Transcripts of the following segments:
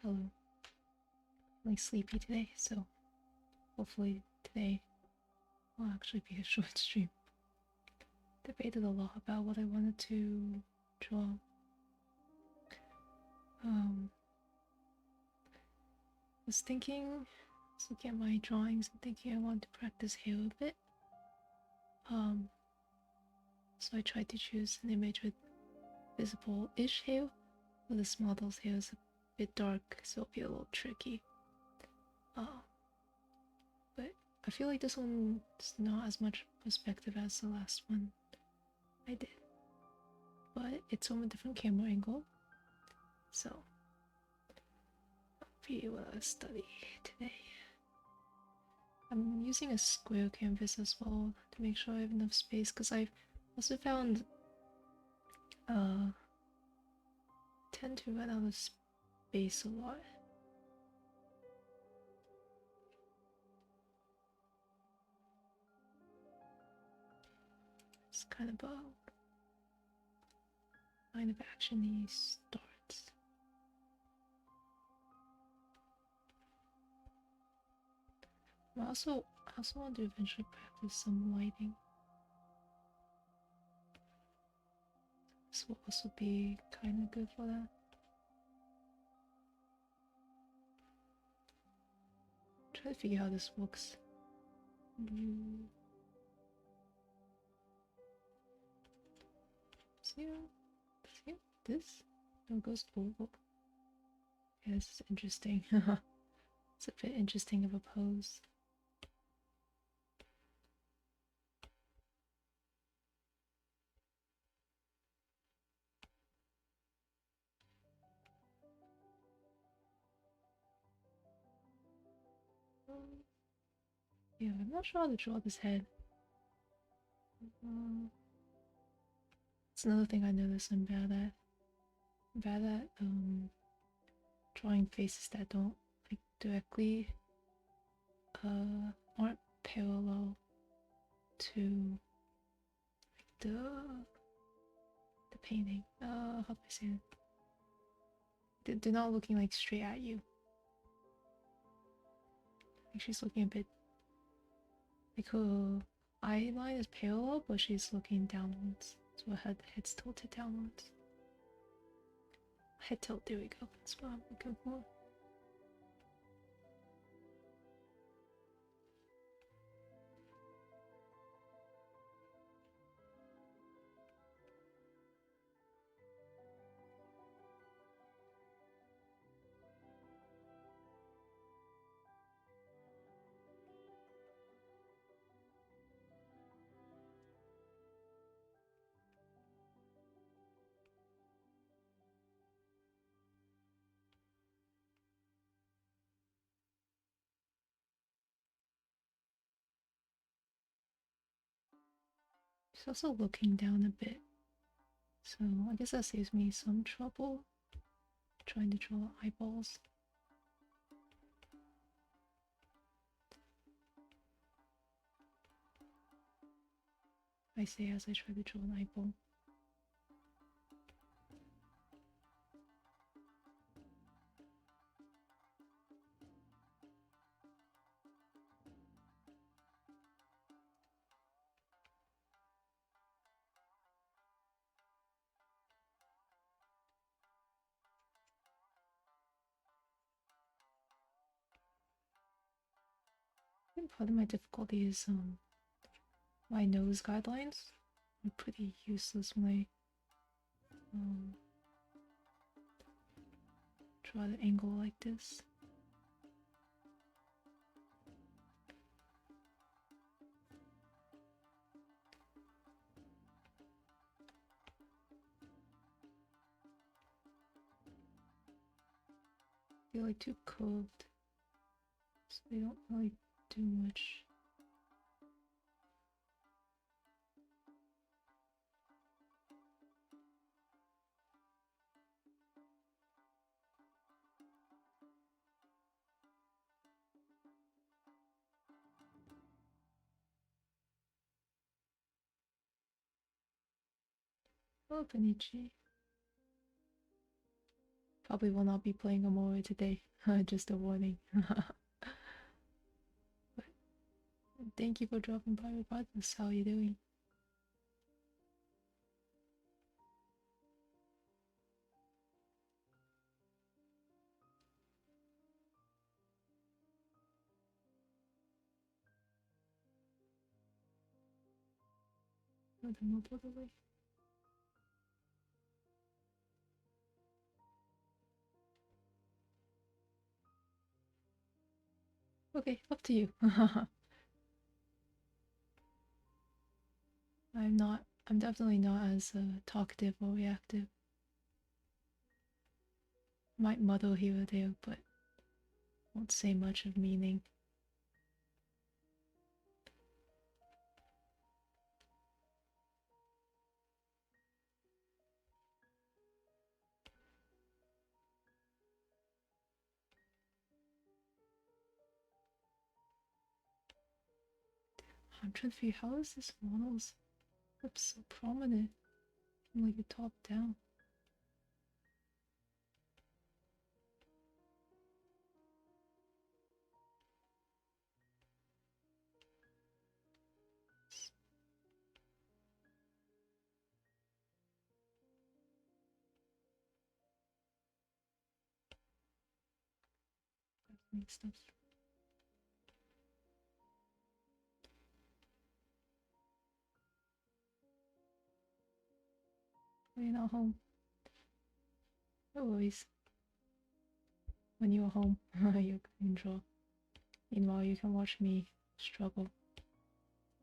hello. I'm like sleepy today, so hopefully today will actually be a short stream. Debated a lot about what I wanted to draw. Was looking at my drawings and thinking I wanted to practice hair a bit. So I tried to choose an image with visible-ish hair, but this model's hair is a bit dark, so it'll be a little tricky. But I feel like this one's not as much perspective as the last one I did. But it's from a different camera angle, so I'll be able to study today. I'm using a square canvas as well to make sure I have enough space, because I've also found tend to run out of space a lot. It's kind of a line of action he starts. I also want to eventually practice some lighting. This will also be kind of good for that. Try to figure out how this works. See this? No, it goes over. Yeah, this is interesting. It's a bit interesting of a pose. Yeah, I'm not sure how to draw this head. It's another thing I noticed I'm bad at. I'm bad at drawing faces that don't like directly aren't parallel to like the painting. How do I say it? They're not looking like straight at you. Like she's looking a bit like her eye line is parallel, but she's looking downwards. So her head's tilted downwards. Head tilt, there we go. That's what I'm looking for. She's also looking down a bit. So I guess that saves me some trouble trying to draw eyeballs. I say as I try to draw an eyeball. I think part of my difficulty is my nose guidelines are pretty useless when I draw the angle like this. They're like too curved, so they don't really do much. Oh, Benichi. Probably will not be playing Amore today. Just a warning. But thank you for dropping by regardless. How are you doing? Oh, the move all the way. Okay, up to you. I'm definitely not as talkative or reactive. Might muddle here or there, but won't say much of meaning. I'm trying to figure how is this model's lip so prominent from like the top down. Stuff. Are you not home? No worries. When you're home, you can draw. Meanwhile, you can watch me struggle.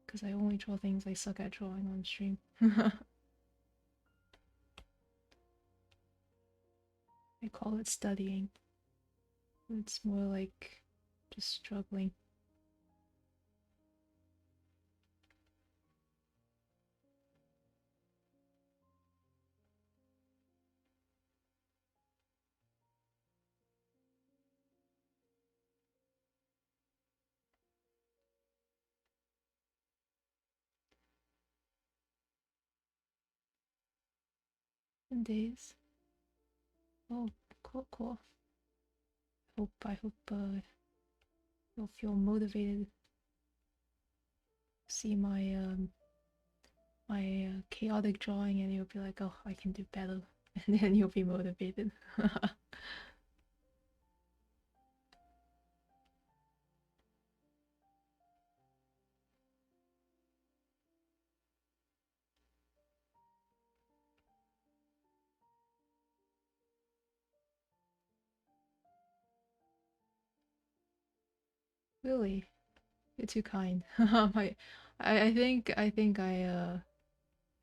Because I only draw things I suck at drawing on stream. I call it studying. It's more like just struggling. Some days. Oh, cool, cool. I hope you'll feel motivated to see my chaotic drawing and you'll be like, oh, I can do better. And then you'll be motivated. Really? You're too kind. I think I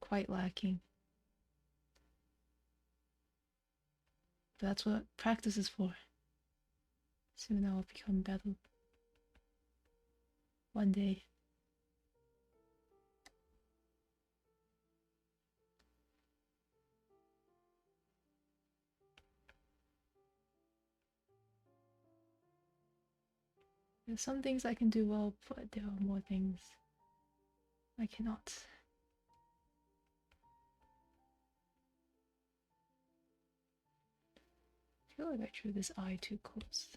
quite lacking. But that's what practice is for. Soon I'll become better. One day. There's some things I can do well, but there are more things I cannot. I feel like I drew this eye too close.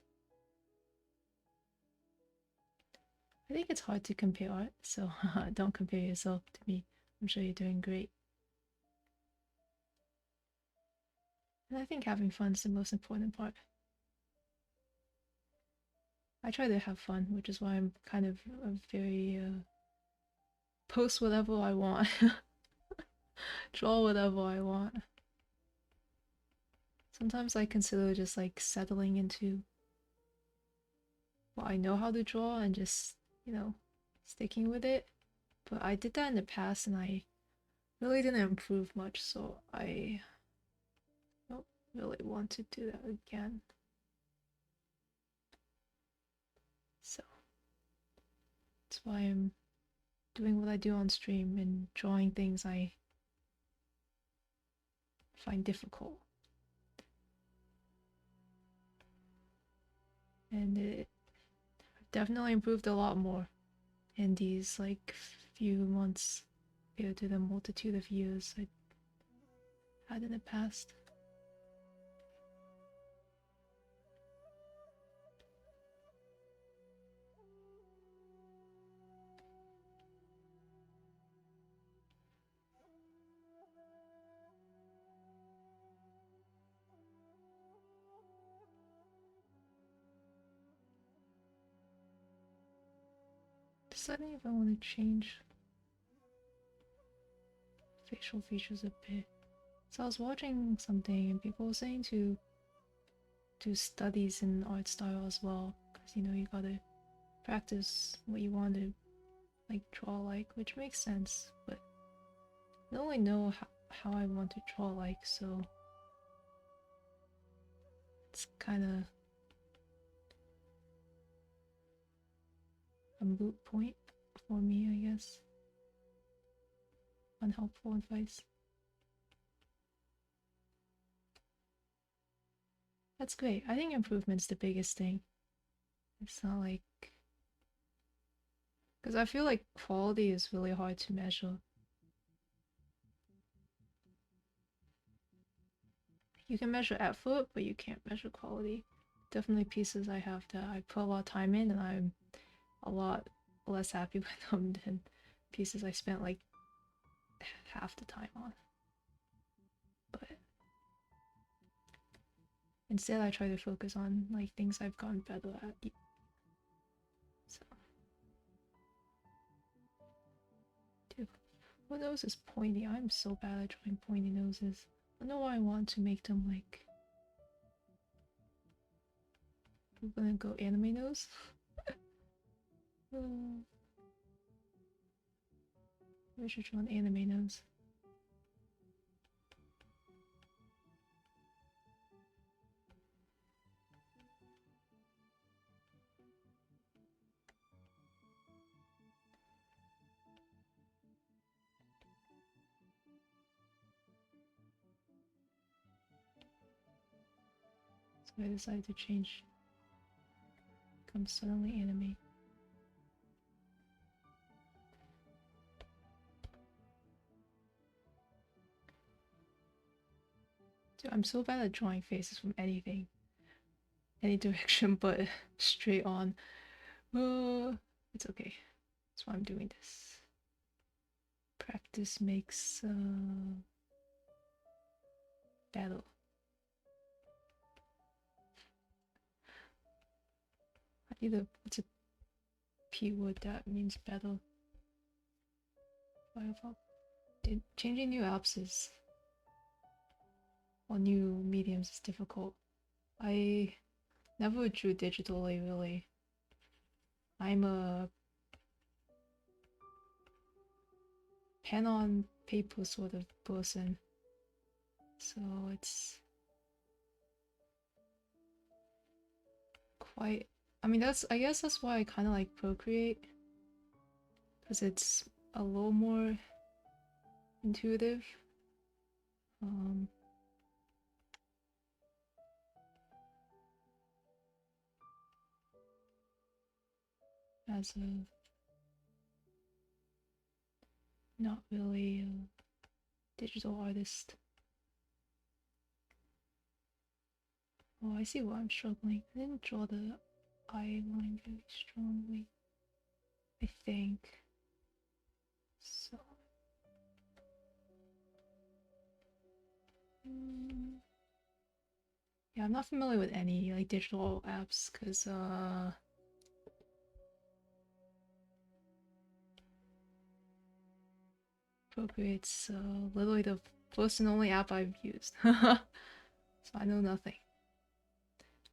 I think it's hard to compare art, so don't compare yourself to me. I'm sure you're doing great. And I think having fun is the most important part. I try to have fun, which is why I'm kind of a very post whatever I want, draw whatever I want. Sometimes I consider just like settling into what I know how to draw and just, you know, sticking with it. But I did that in the past and I really didn't improve much, so I don't really want to do that again. So that's why I'm doing what I do on stream and drawing things I find difficult. And it definitely improved a lot more in these like few months compared to the multitude of years I had in the past. deciding if I want to change facial features a bit. So I was watching something and people were saying to do studies in art style as well, because you know you gotta practice what you want to like draw like, which makes sense, but I don't really know how I want to draw like, so it's kind of a moot point for me, I guess. Unhelpful advice. That's great. I think improvement's the biggest thing. It's not like... Because I feel like quality is really hard to measure. You can measure effort, but you can't measure quality. Definitely pieces I have that I put a lot of time in and I'm a lot less happy with them than pieces I spent like half the time on. But instead I try to focus on like things I've gotten better at. So dude, what nose is pointy? I'm so bad at drawing pointy noses. I know why I want to make them like... We're gonna go anime nose. We should draw an anime nose. So I decided to change. Become suddenly anime. Dude, I'm so bad at drawing faces from anything. Any direction but straight on. It's okay. That's why I'm doing this. Practice makes battle. Either it's a P word that means battle. Changing new apps is or new mediums is difficult. I never drew digitally really. I'm a pen on paper sort of person. So it's quite... I mean, I guess that's why I kind of like Procreate, because it's a little more intuitive. As a not really a digital artist. Oh, I see why I'm struggling. I didn't draw the eye line very strongly, I think. So... yeah, I'm not familiar with any like digital apps because Procreate's literally the first and only app I've used. So I know nothing.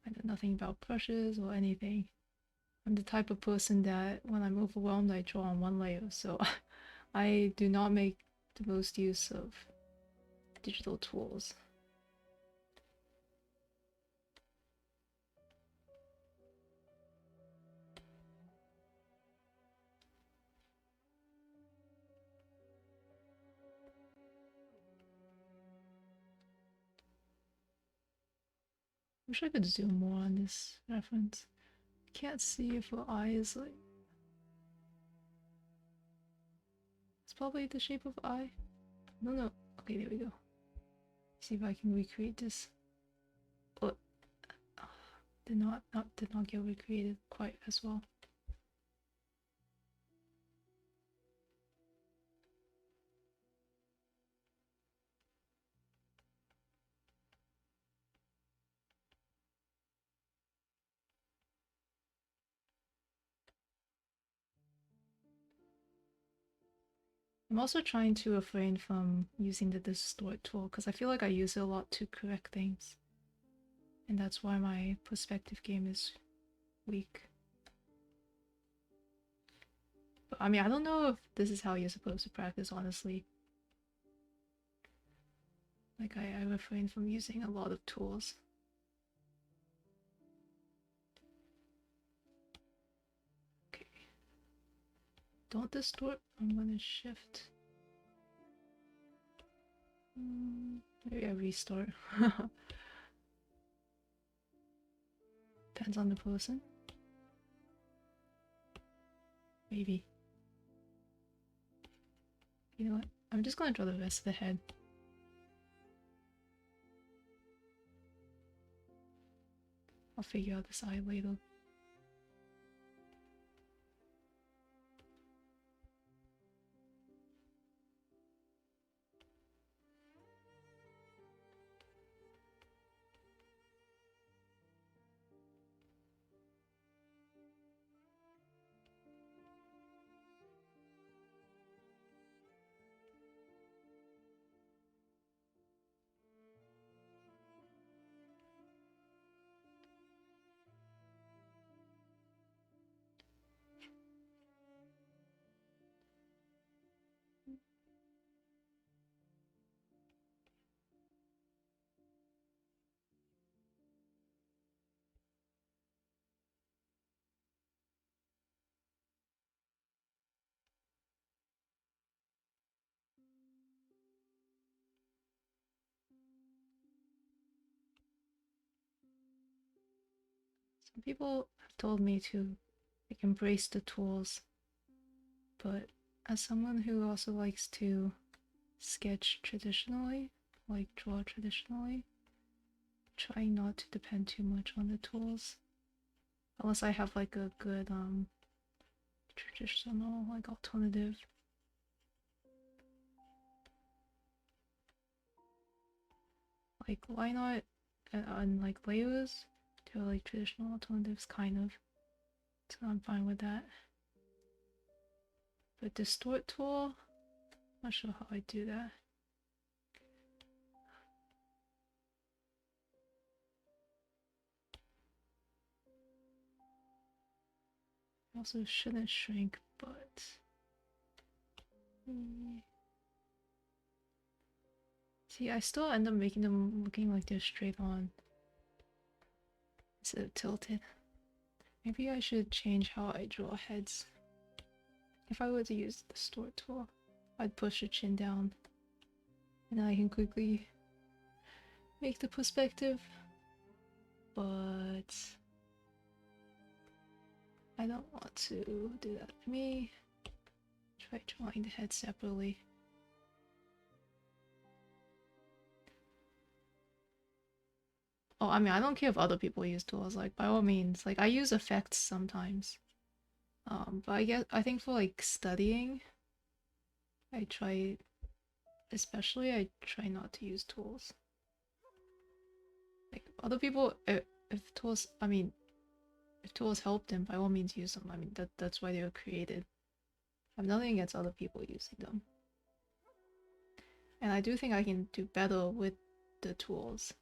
I know nothing about brushes or anything. I'm the type of person that when I'm overwhelmed I draw on one layer, so I do not make the most use of digital tools. Wish I could zoom more on this reference. Can't see if her eye is like... It's probably the shape of eye. No. Okay, there we go. See if I can recreate this. But did not get recreated quite as well. I'm also trying to refrain from using the distort tool because I feel like I use it a lot to correct things. And that's why my perspective game is weak. But I mean, I don't know if this is how you're supposed to practice, honestly. Like, I refrain from using a lot of tools. Okay. Don't distort. I'm gonna shift. Maybe I restart. Depends on the person. Maybe. You know what? I'm just gonna draw the rest of the head. I'll figure out this eye later. Some people have told me to like embrace the tools, but as someone who also likes to sketch traditionally, like draw traditionally, trying not to depend too much on the tools. Unless I have like a good traditional like alternative. Like why not on like layers? There are like traditional alternatives kind of. So I'm fine with that. But distort tool, not sure how I do that. Also shouldn't shrink, but see, I still end up making them looking like they're straight on instead of tilted. Maybe I should change how I draw heads. If I were to use the distort tool, I'd push the chin down, and then I can quickly make the perspective. But I don't want to do that. Let me try drawing the head separately. Oh, I mean, I don't care if other people use tools. Like, by all means, like I use effects sometimes. But I think for like studying, I try, especially I try not to use tools. Like other people, if tools, I mean, if tools help them, by all means use them. I mean, that's why they were created. I have nothing against other people using them. And I do think I can do better with the tools.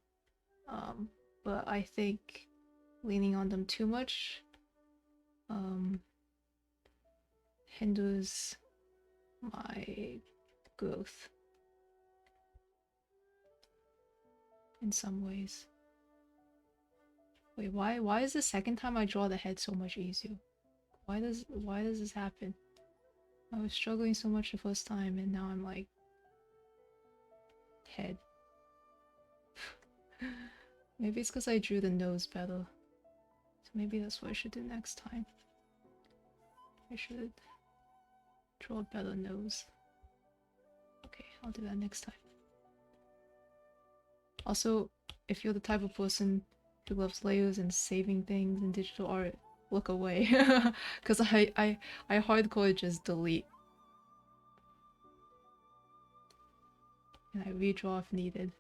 But I think leaning on them too much hinders my growth in some ways. Wait, why is the second time I draw the head so much easier? Why does this happen? I was struggling so much the first time and now I'm like head. Maybe it's because I drew the nose better. So maybe that's what I should do next time. I should draw a better nose. Okay, I'll do that next time. Also, if you're the type of person who loves layers and saving things in digital art, look away. Because I hardcore just delete. And I redraw if needed.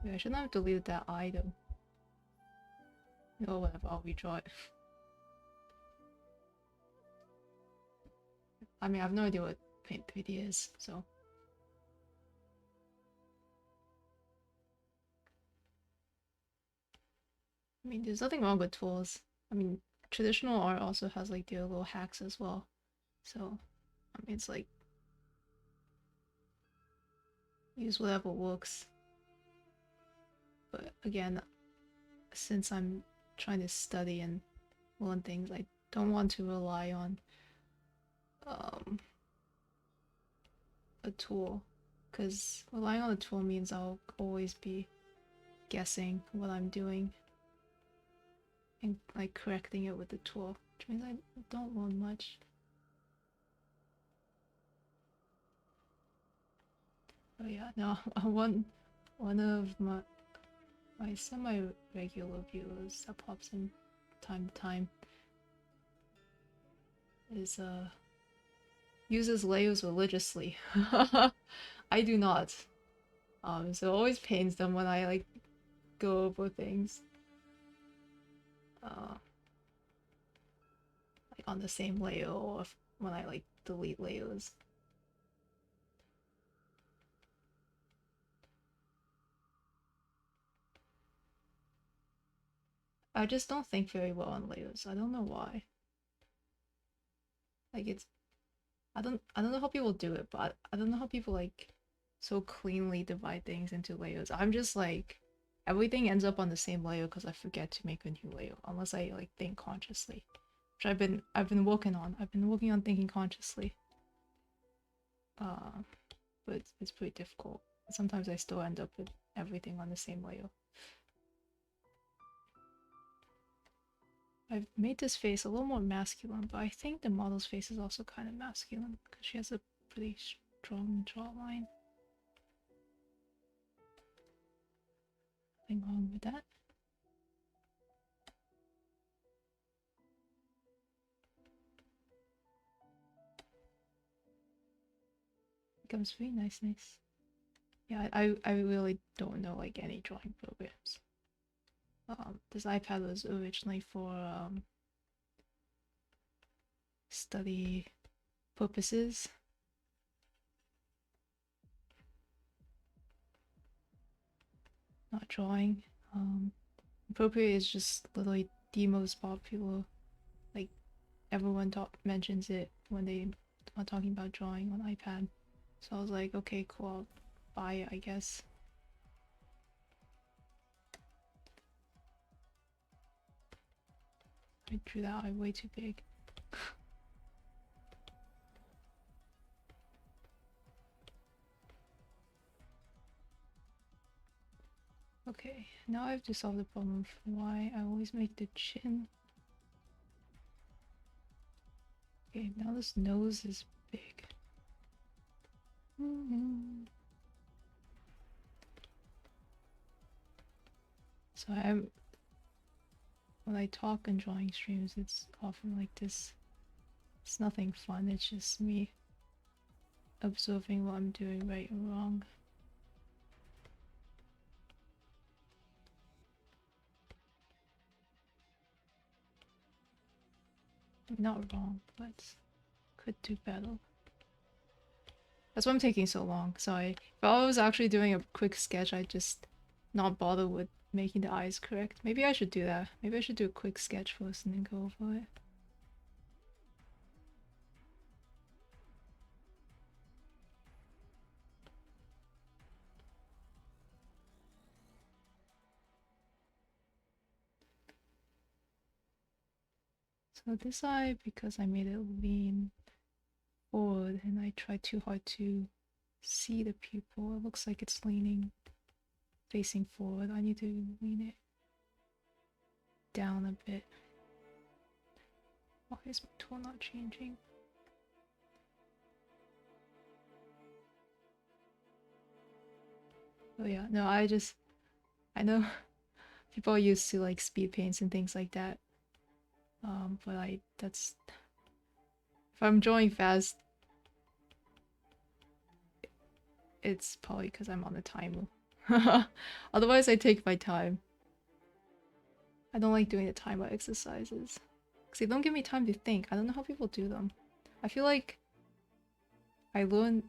Wait, I shouldn't have deleted that eye though. No, whatever, I'll redraw it. I mean, I have no idea what Paint 3D is, so. I mean, there's nothing wrong with tools. I mean, traditional art also has like their little hacks as well. So, I mean, it's like use whatever works. But again, since I'm trying to study and learn things, I don't want to rely on um, a tool, because relying on a tool means I'll always be guessing what I'm doing and like correcting it with the tool, which means I don't learn much. Oh yeah, no, one of my semi-regular viewers that pops in time to time is uses layers religiously. I do not. So it always pains them when I like go over things. Like on the same layer or when I like delete layers. I just don't think very well on layers. I don't know why. Like it's I don't know how people do it, but I don't know how people like so cleanly divide things into layers. I'm just like everything ends up on the same layer because I forget to make a new layer unless I like think consciously. Which I've been working on. I've been working on thinking consciously. But it's pretty difficult. Sometimes I still end up with everything on the same layer. I've made this face a little more masculine, but I think the model's face is also kind of masculine because she has a pretty strong jawline. Nothing wrong with that. Becomes very nice. Yeah, I really don't know like any drawing programs. This iPad was originally for study purposes. Not drawing. Appropriate is just literally the most popular. Like everyone mentions it when they are talking about drawing on iPad. So I was like, okay, cool, I'll buy it, I guess. I drew that eye way too big. Okay, now I have to solve the problem of why I always make the chin. Okay, now this nose is big. So when I talk in drawing streams, it's often like this. It's nothing fun, it's just me observing what I'm doing right or wrong. Not wrong, but could do better. That's why I'm taking so long. Sorry. If I was actually doing a quick sketch, I'd just not bother with making the eyes correct. Maybe I should do that. Maybe I should do a quick sketch first and then go over it. So this eye, because I made it lean forward and I tried too hard to see the pupil, it looks like it's leaning, facing forward. I need to lean it down a bit. Why is my tool not changing? Oh yeah, no, I know people are used to like speed paints and things like that. But if I'm drawing fast, it's probably because I'm on a timer. Otherwise, I take my time. I don't like doing the timer exercises because they don't give me time to think. I don't know how people do them. I feel like I learned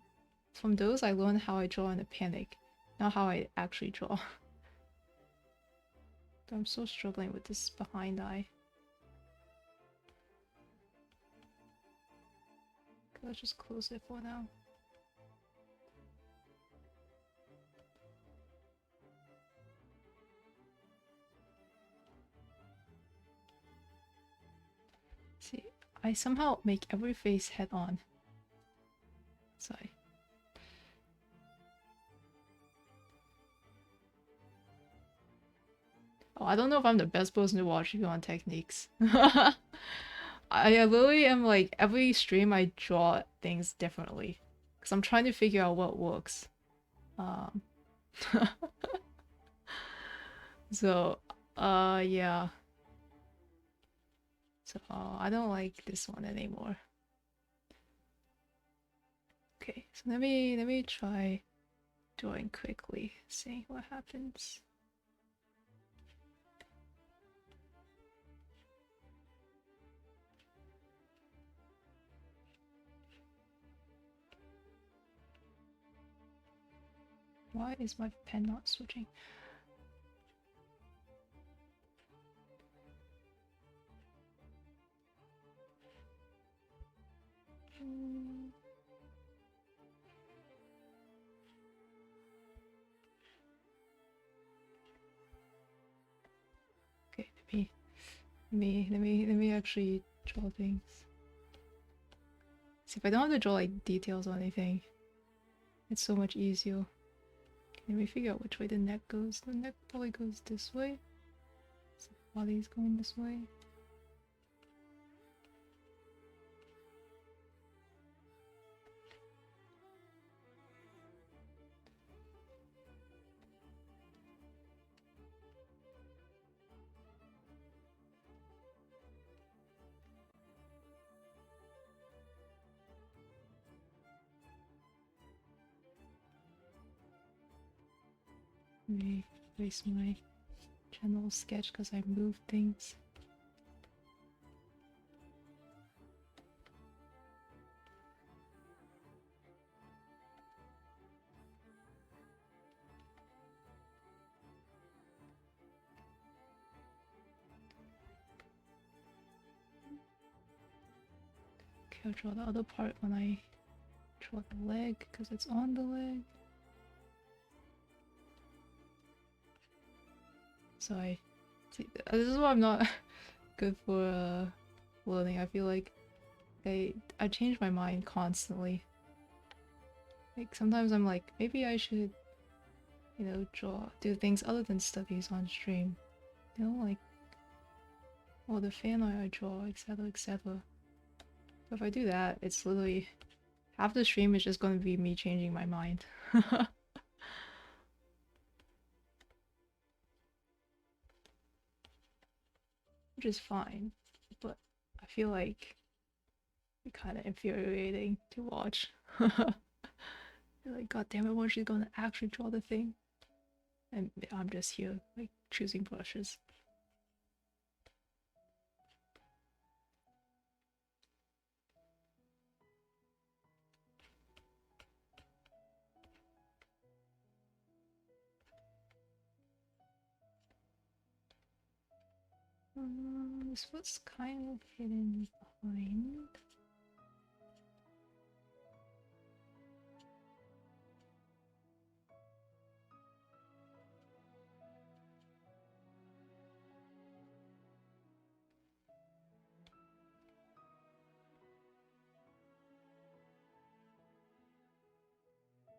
from those. I learned how I draw in a panic, not how I actually draw. I'm so struggling with this behind eye. Let's just close it for now. See, I somehow make every face head on. Sorry. Oh, I don't know if I'm the best person to watch if you want techniques. I literally am like, every stream I draw things differently. Because I'm trying to figure out what works. So, yeah. So, I don't like this one anymore. Okay, so let me try drawing quickly, see what happens. Why is my pen not switching? Okay, let me actually draw things. See, if I don't have to draw like details or anything, it's so much easier. Let me figure out which way the neck goes. The neck probably goes this way. So the body's going this way. Let me erase my general sketch because I moved things. Okay, I'll draw the other part when I draw the leg because it's on the leg. So I see, this is why I'm not good for learning. I feel like I change my mind constantly. Like sometimes I'm like, maybe I should, you know, do things other than studies on stream. You know, like, or the fan art I draw, etc, etc. But if I do that, it's literally half the stream is just going to be me changing my mind. Which is fine, but I feel like it's kind of infuriating to watch. You're like, god damn it, when she's gonna actually draw the thing? And I'm just here, like, choosing brushes. This was kind of hidden behind.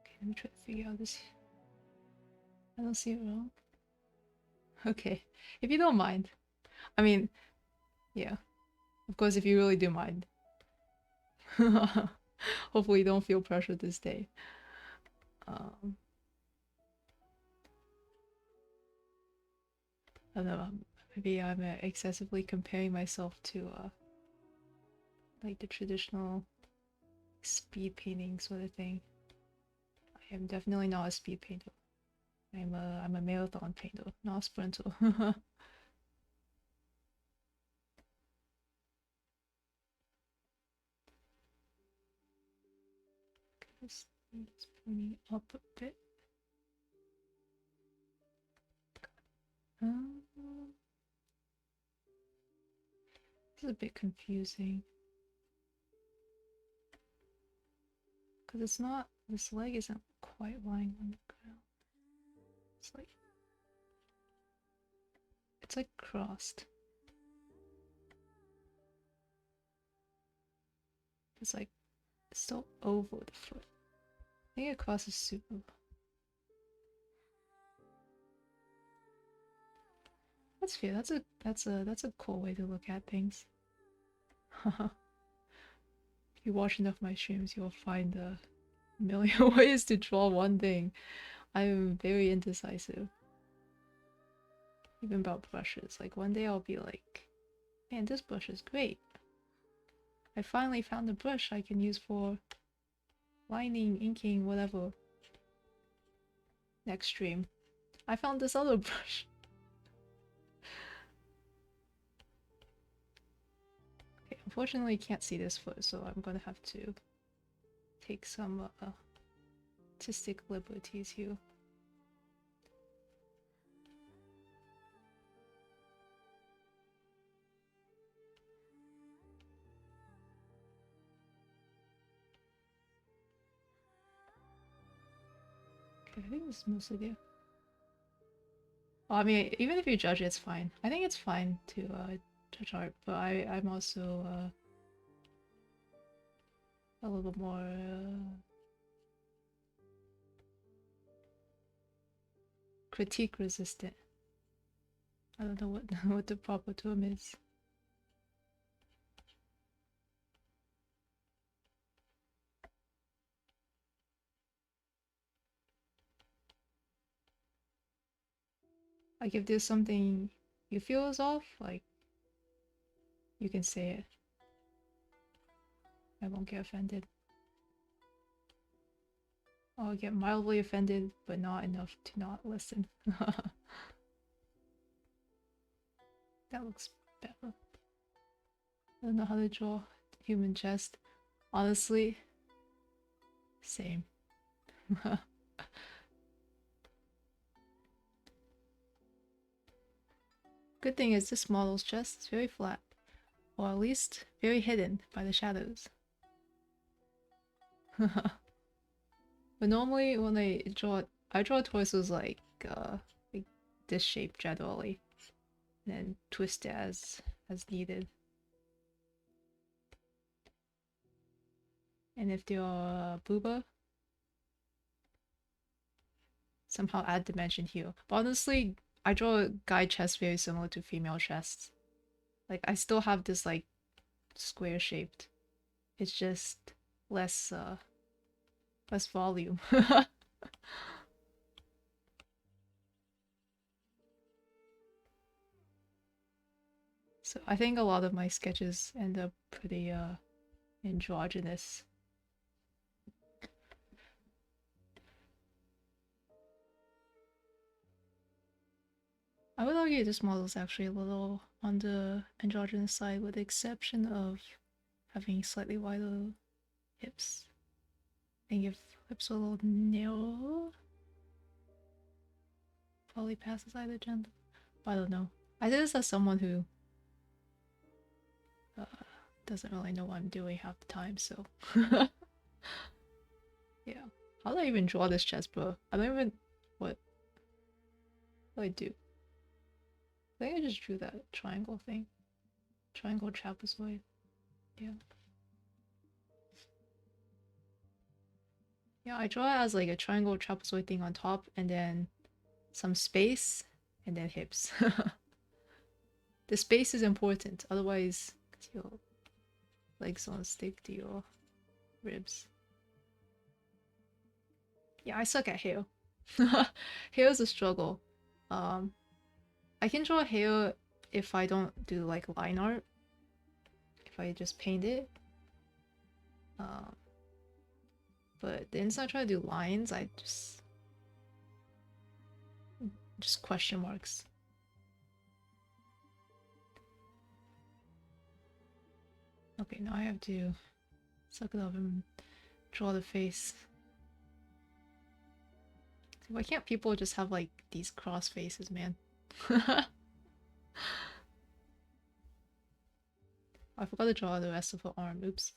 Okay, let me try to figure out this. I don't see it wrong. Okay, if you don't mind. I mean, yeah. Of course, if you really do mind. Hopefully you don't feel pressure to stay. I don't know, maybe I'm excessively comparing myself to like the traditional speed painting sort of thing. I am definitely not a speed painter. I'm a marathon painter, not a sprinter. Just pointing up a bit. This is a bit confusing. Because it's not, this leg isn't quite lying on the ground. It's like crossed. It's like, it's still over the foot. I think it crosses super. That's fair. That's a cool way to look at things. If you watch enough of my streams, you'll find a million ways to draw one thing. I'm very indecisive. Even about brushes. Like one day I'll be like, man, this brush is great. I finally found a brush I can use for lining, inking, whatever. Next stream, I found this other brush. Okay, unfortunately you can't see this foot, so I'm gonna have to take some artistic liberties here. Okay, I think this is mostly there. Well, I mean, even if you judge it, it's fine. I think it's fine to judge art, but I'm also a little more critique resistant. I don't know what what the proper term is. Like if there's something you feel is off, like you can say it. I won't get offended. I'll get mildly offended, but not enough to not listen. That looks better. I don't know how to draw human chest. Honestly, same. Good thing is this model's chest is very flat, or at least very hidden by the shadows. But normally when I draw torsos like this shape generally, and then twist it as needed. And if they are booba, somehow add dimension here. But honestly, I draw a guy chest very similar to female chests. Like I still have this like square shaped. It's just less less volume. So I think a lot of my sketches end up pretty androgynous. I would argue this model is actually a little on the androgynous side, with the exception of having slightly wider hips. I think if hips were a little narrower, probably passes either gender. But I don't know. I did this as someone who doesn't really know what I'm doing half the time, so yeah. How do I even draw this chest, bro? I don't even... What do I do? I think I just drew that triangle thing. Triangle trapezoid. Yeah. Yeah, I draw it as like a triangle trapezoid thing on top, and then some space, and then hips. The space is important, otherwise your legs won't stick to your ribs. Yeah, I suck at hair. Hair is a struggle. I can draw hair if I don't do like line art. If I just paint it. But the inside I try to do lines, I just question marks. Okay, now I have to suck it up and draw the face. Why can't people just have like these cross faces, man? I forgot to draw the rest of her arm. Oops.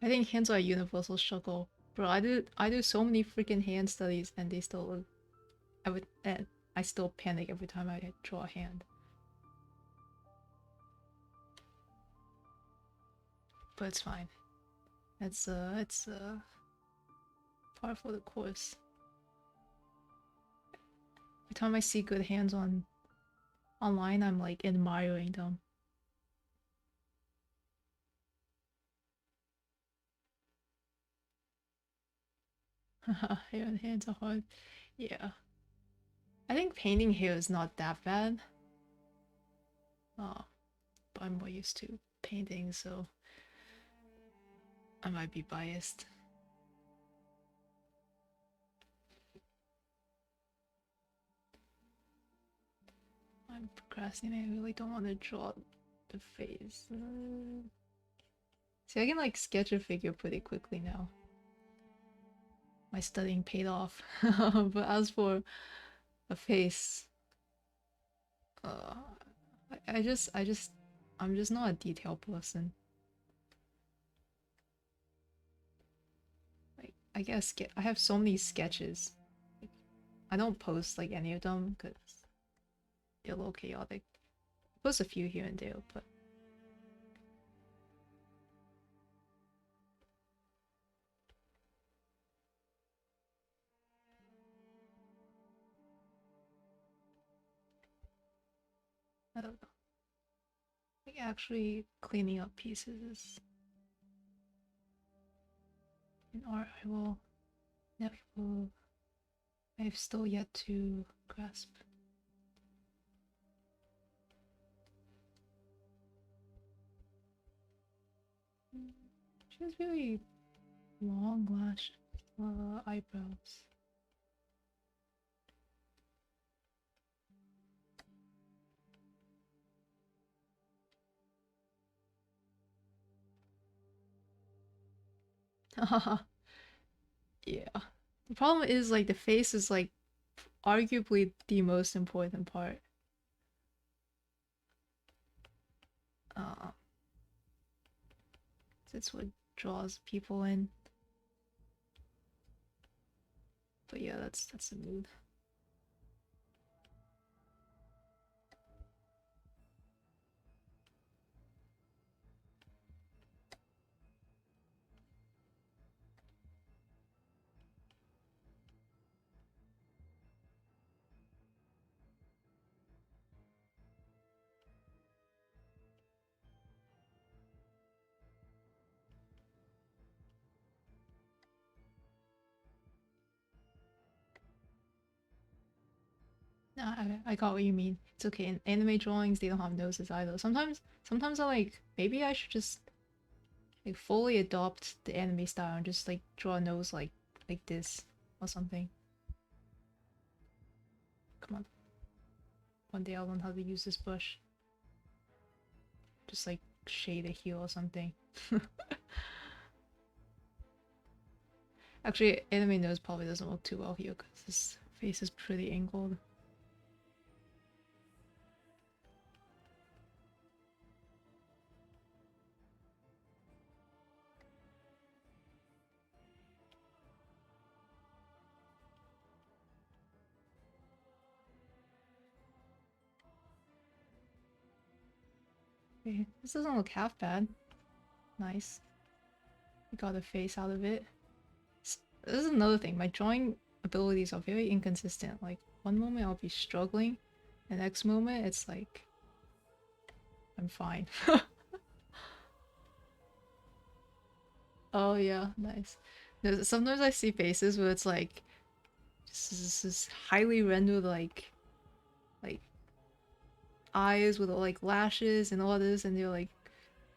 I think hands are a universal struggle. Bro, I do so many freaking hand studies and they still look I still panic every time I draw a hand. But it's fine. It's par for the course. Every time I see good hands online, I'm like admiring them. Haha, hair and hands are hard. Yeah. I think painting hair is not that bad. But I'm more used to painting, so I might be biased. I'm procrastinating. I really don't want to draw the face. See, I can like sketch a figure pretty quickly now. My studying paid off. But as for a face, uh, I'm just not a detail person. Like, I guess I have so many sketches. Like, I don't post like any of them because they're a little chaotic. I post a few here and there, but I don't know. Like actually cleaning up pieces in art, I've still yet to grasp. She has very long eyebrows. Yeah. The problem is like the face is like arguably the most important part. Uh, it's what draws people in. But yeah, that's the mood. Nah, I got what you mean. It's okay. In anime drawings, they don't have noses either. Sometimes I like maybe I should just like fully adopt the anime style and just like draw a nose like this or something. Come on. One day I'll learn how to use this brush. Just like shade a heel or something. Actually, anime nose probably doesn't work too well here because this face is pretty angled. Okay, this doesn't look half bad. Nice. We got a face out of it. This is another thing. My drawing abilities are very inconsistent. Like, one moment I'll be struggling, the next moment it's like I'm fine. Oh yeah, nice. Sometimes I see faces where it's like this is highly rendered like like eyes with like lashes and all this, and they're like,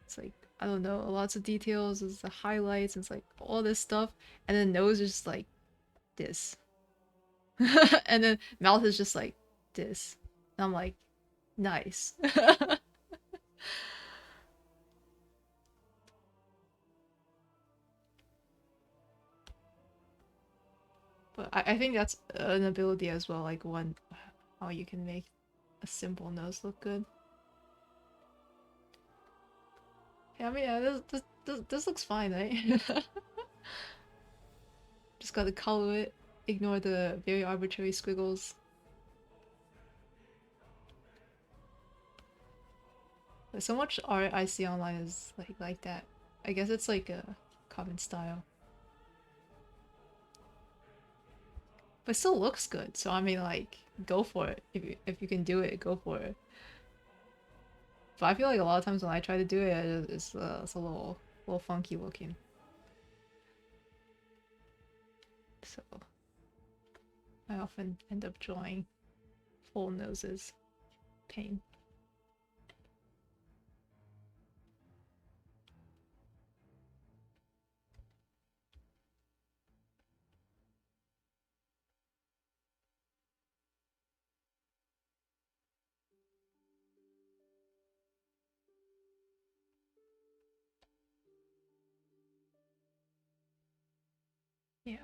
it's like, I don't know, lots of details, it's the highlights, it's like all this stuff, and then nose is just like this. And then mouth is just like this. And I'm like, nice. But I think that's an ability as well, like one how you can make a simple nose look good. Yeah, I mean, yeah, this looks fine, right? Just gotta color it, ignore the very arbitrary squiggles. But so much art I see online is like that. I guess it's like a common style. But it still looks good, so I mean like go for it. If you can do it, go for it. But I feel like a lot of times when I try to do it, it's a little funky looking. So I often end up drawing full noses. Pain. Yeah.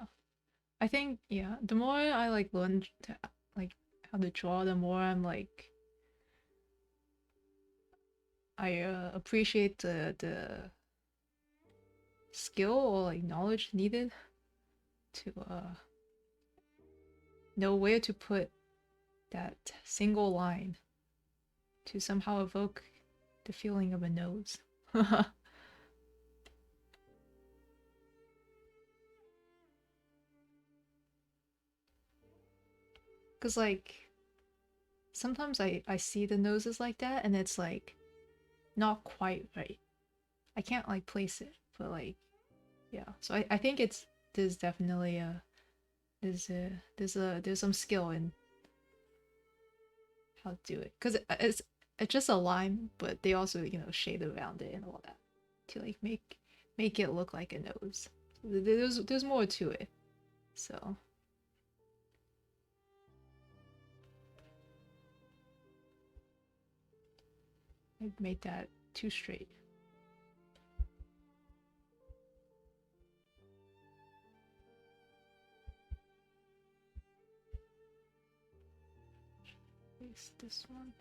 I think yeah, the more I like learn to like how to draw, the more I'm like I appreciate the skill or like knowledge needed to know where to put that single line to somehow evoke the feeling of a nose. Cause like sometimes I see the noses like that and it's like not quite right. I can't like place it, but like yeah. So I think it's there's definitely a there's some skill in how to do it because it's just a line, but they also shade around it and all that to like make it look like a nose. There's more to it. So I made that too straight. Place this one.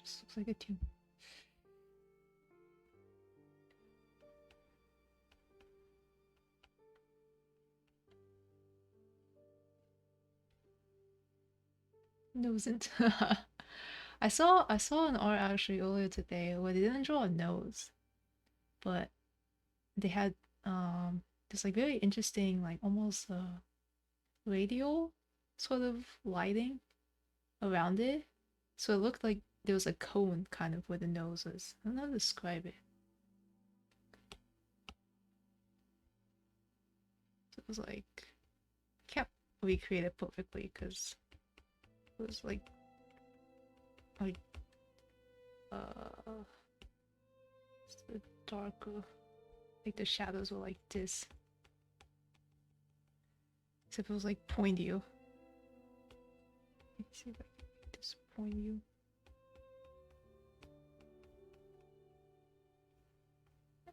Just looks like a tune. Nosent. I saw an art actually earlier today where they didn't draw a nose, but they had this like very interesting like almost radial sort of lighting around it. So it looked like there was a cone kind of where the nose was. I don't know how to describe it. So it was like I can't recreate it perfectly because it was like uh it's darker. Like the shadows were like this. Except it was like pointy. Let me see if I can make this pointy.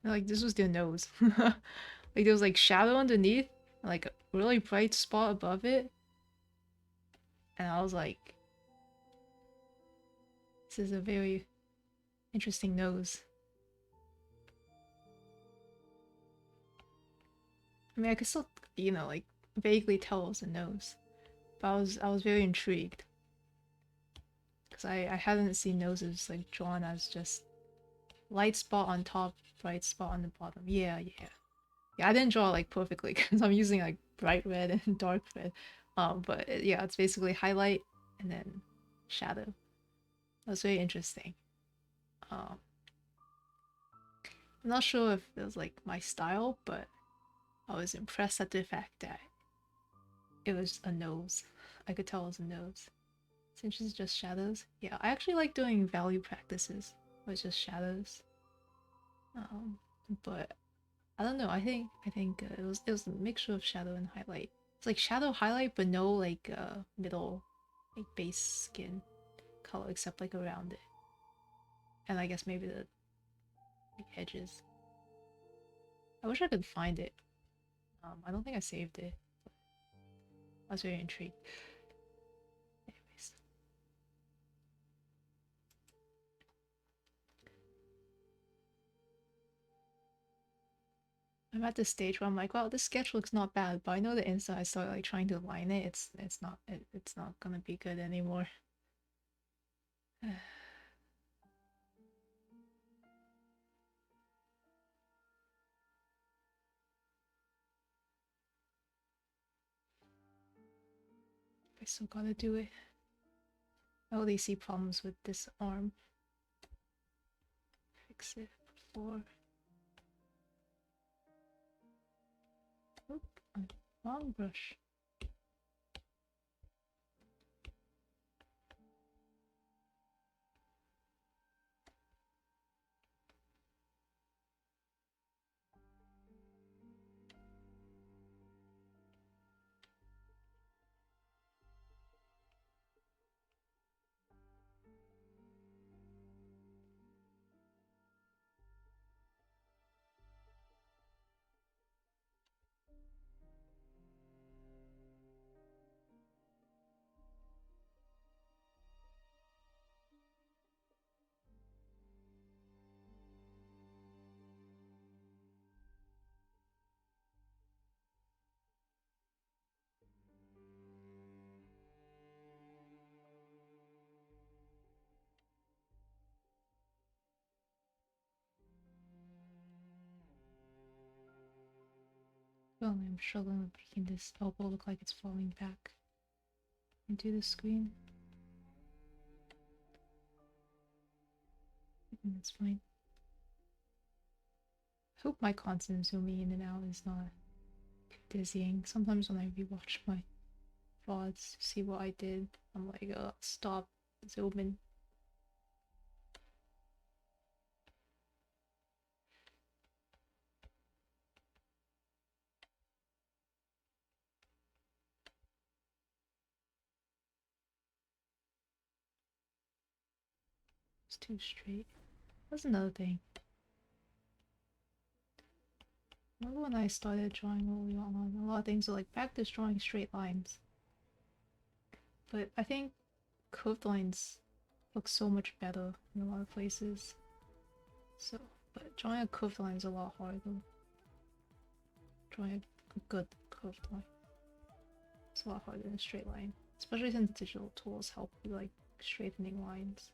Like this was their nose. Like there was like shadow underneath, and, like a really bright spot above it. And I was like, this is a very interesting nose. I mean I could still, like vaguely tell it was a nose. But I was very intrigued. Because I hadn't seen noses like drawn as just light spot on top, bright spot on the bottom. Yeah, yeah. Yeah, I didn't draw like perfectly because I'm using like bright red and dark red. But yeah, it's basically highlight and then shadow. That's very interesting. Um, I'm not sure if it was like my style, but I was impressed at the fact that it was a nose. I could tell it was a nose. Since it's just shadows. Yeah, I actually like doing value practices with just shadows. Um, but I don't know. I think it was a mixture of shadow and highlight. It's like shadow highlight, but no like middle, like base skin color except like around it, and I guess maybe the edges. I wish I could find it. I don't think I saved it. I was very intrigued. Anyways, I'm at the stage where I'm like, well, this sketch looks not bad, but I know the inside. I start like trying to line it. It's not gonna be good anymore. I still gotta do it. I already see problems with this arm. Fix it before. Oop, wrong brush. Oh, I'm struggling with making this elbow look like it's falling back into the screen. That's fine. I hope my constant zooming in and out is not dizzying. Sometimes when I rewatch my VODs to see what I did, I'm like, stop zooming. It's too straight. That's another thing. Remember when I started drawing early on, a lot of things are like practice drawing straight lines. But I think curved lines look so much better in a lot of places. So, but drawing a curved line is a lot harder. Drawing a good curved line. It's a lot harder than a straight line. Especially since digital tools help with like straightening lines.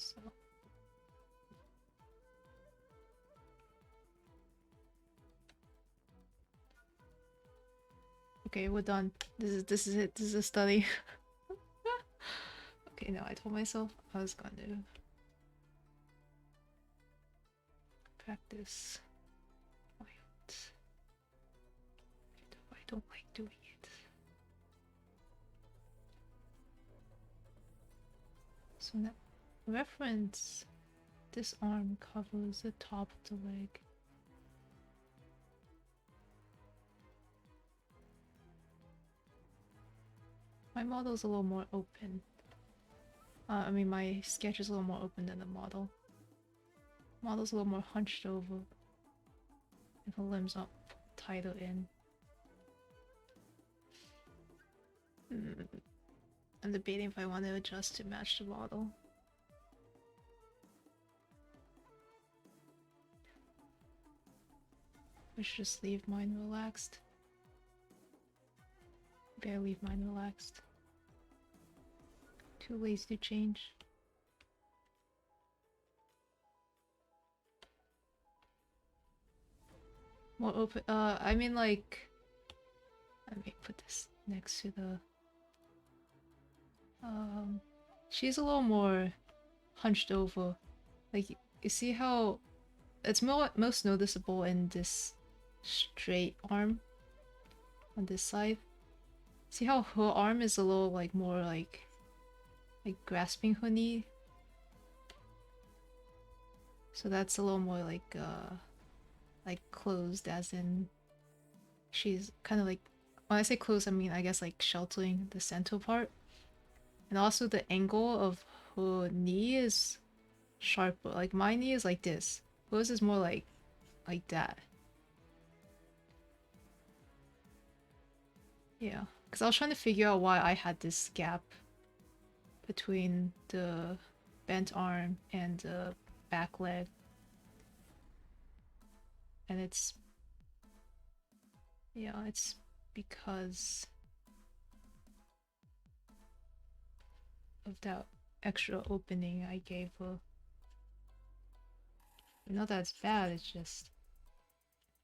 So okay, we're done. This is it. This is a study. Okay, no, I told myself I was gonna practice. I don't like doing it. So now, reference. This arm covers the top of the leg. My model's a little more open. I mean, my sketch is a little more open than the model. Model's a little more hunched over. And the limbs are tighter in. I'm debating if I want to adjust to match the model. I should just leave mine relaxed. Better leave mine relaxed. Too lazy to change. More open. I mean, like, let me put this next to the. She's a little more hunched over. Like, you see how it's most noticeable in this straight arm on this side. See how her arm is a little like more like grasping her knee? So that's a little more like closed, as in she's kind of like, when I say closed I mean I guess like sheltering the center part. And also the angle of her knee is sharper. Like my knee is like this. Hers is more like that. Yeah. Because I was trying to figure out why I had this gap between the bent arm and the back leg. And it's... yeah, it's because of that extra opening I gave her. Not that it's bad, it's just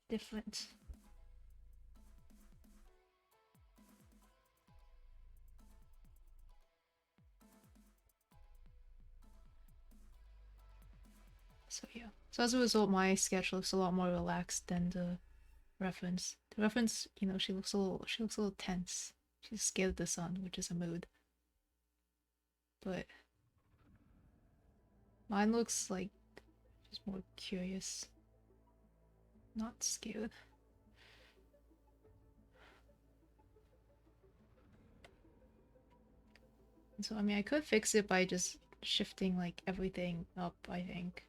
different. So yeah. So as a result, my sketch looks a lot more relaxed than the reference. The reference, you know, she looks a little tense. She's scared of the sun, which is a mood. But mine looks like just more curious, not scared. And so I mean, I could fix it by just shifting like everything up, I think.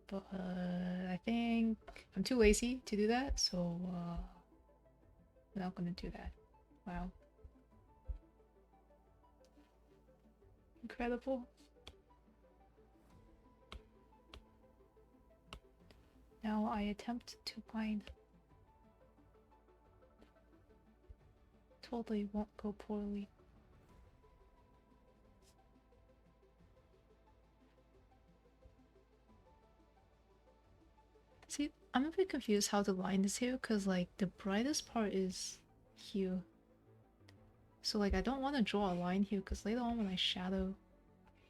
But I think I'm too lazy to do that, so I'm not gonna do that. Wow. Incredible. Now I attempt to find. Totally won't go poorly. See, I'm a bit confused how the line is here, because like the brightest part is here. So like I don't want to draw a line here, because later on when I shadow,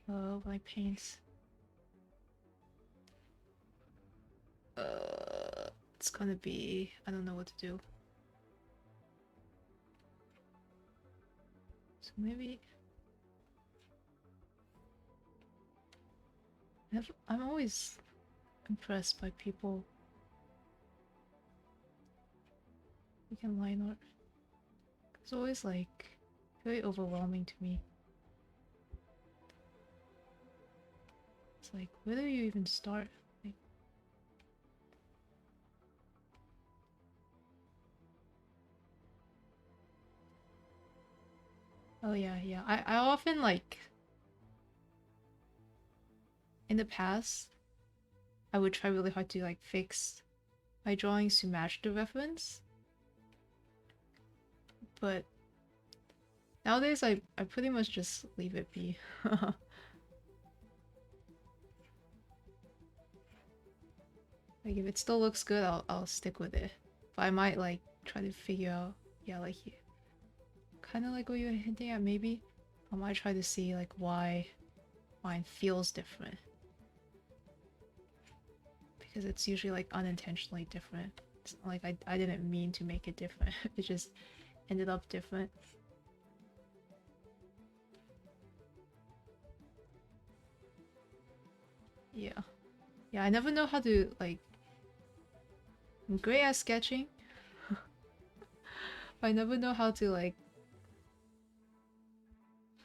when I paint, it's gonna be, I don't know what to do. So maybe I'm always impressed by people who can line art. It's always like very overwhelming to me. It's like, where do you even start? Like, oh yeah, yeah. I often like, in the past, I would try really hard to like fix my drawings to match the reference. But nowadays I pretty much just leave it be. Like if it still looks good, I'll stick with it. But I might like try to figure out, yeah, like kind of like what you were hinting at, maybe. I might try to see like why mine feels different. Because it's usually like unintentionally different. It's not like I didn't mean to make it different. It just ended up different. Yeah. Yeah, I never know how to like... I'm great at sketching. But I never know how to like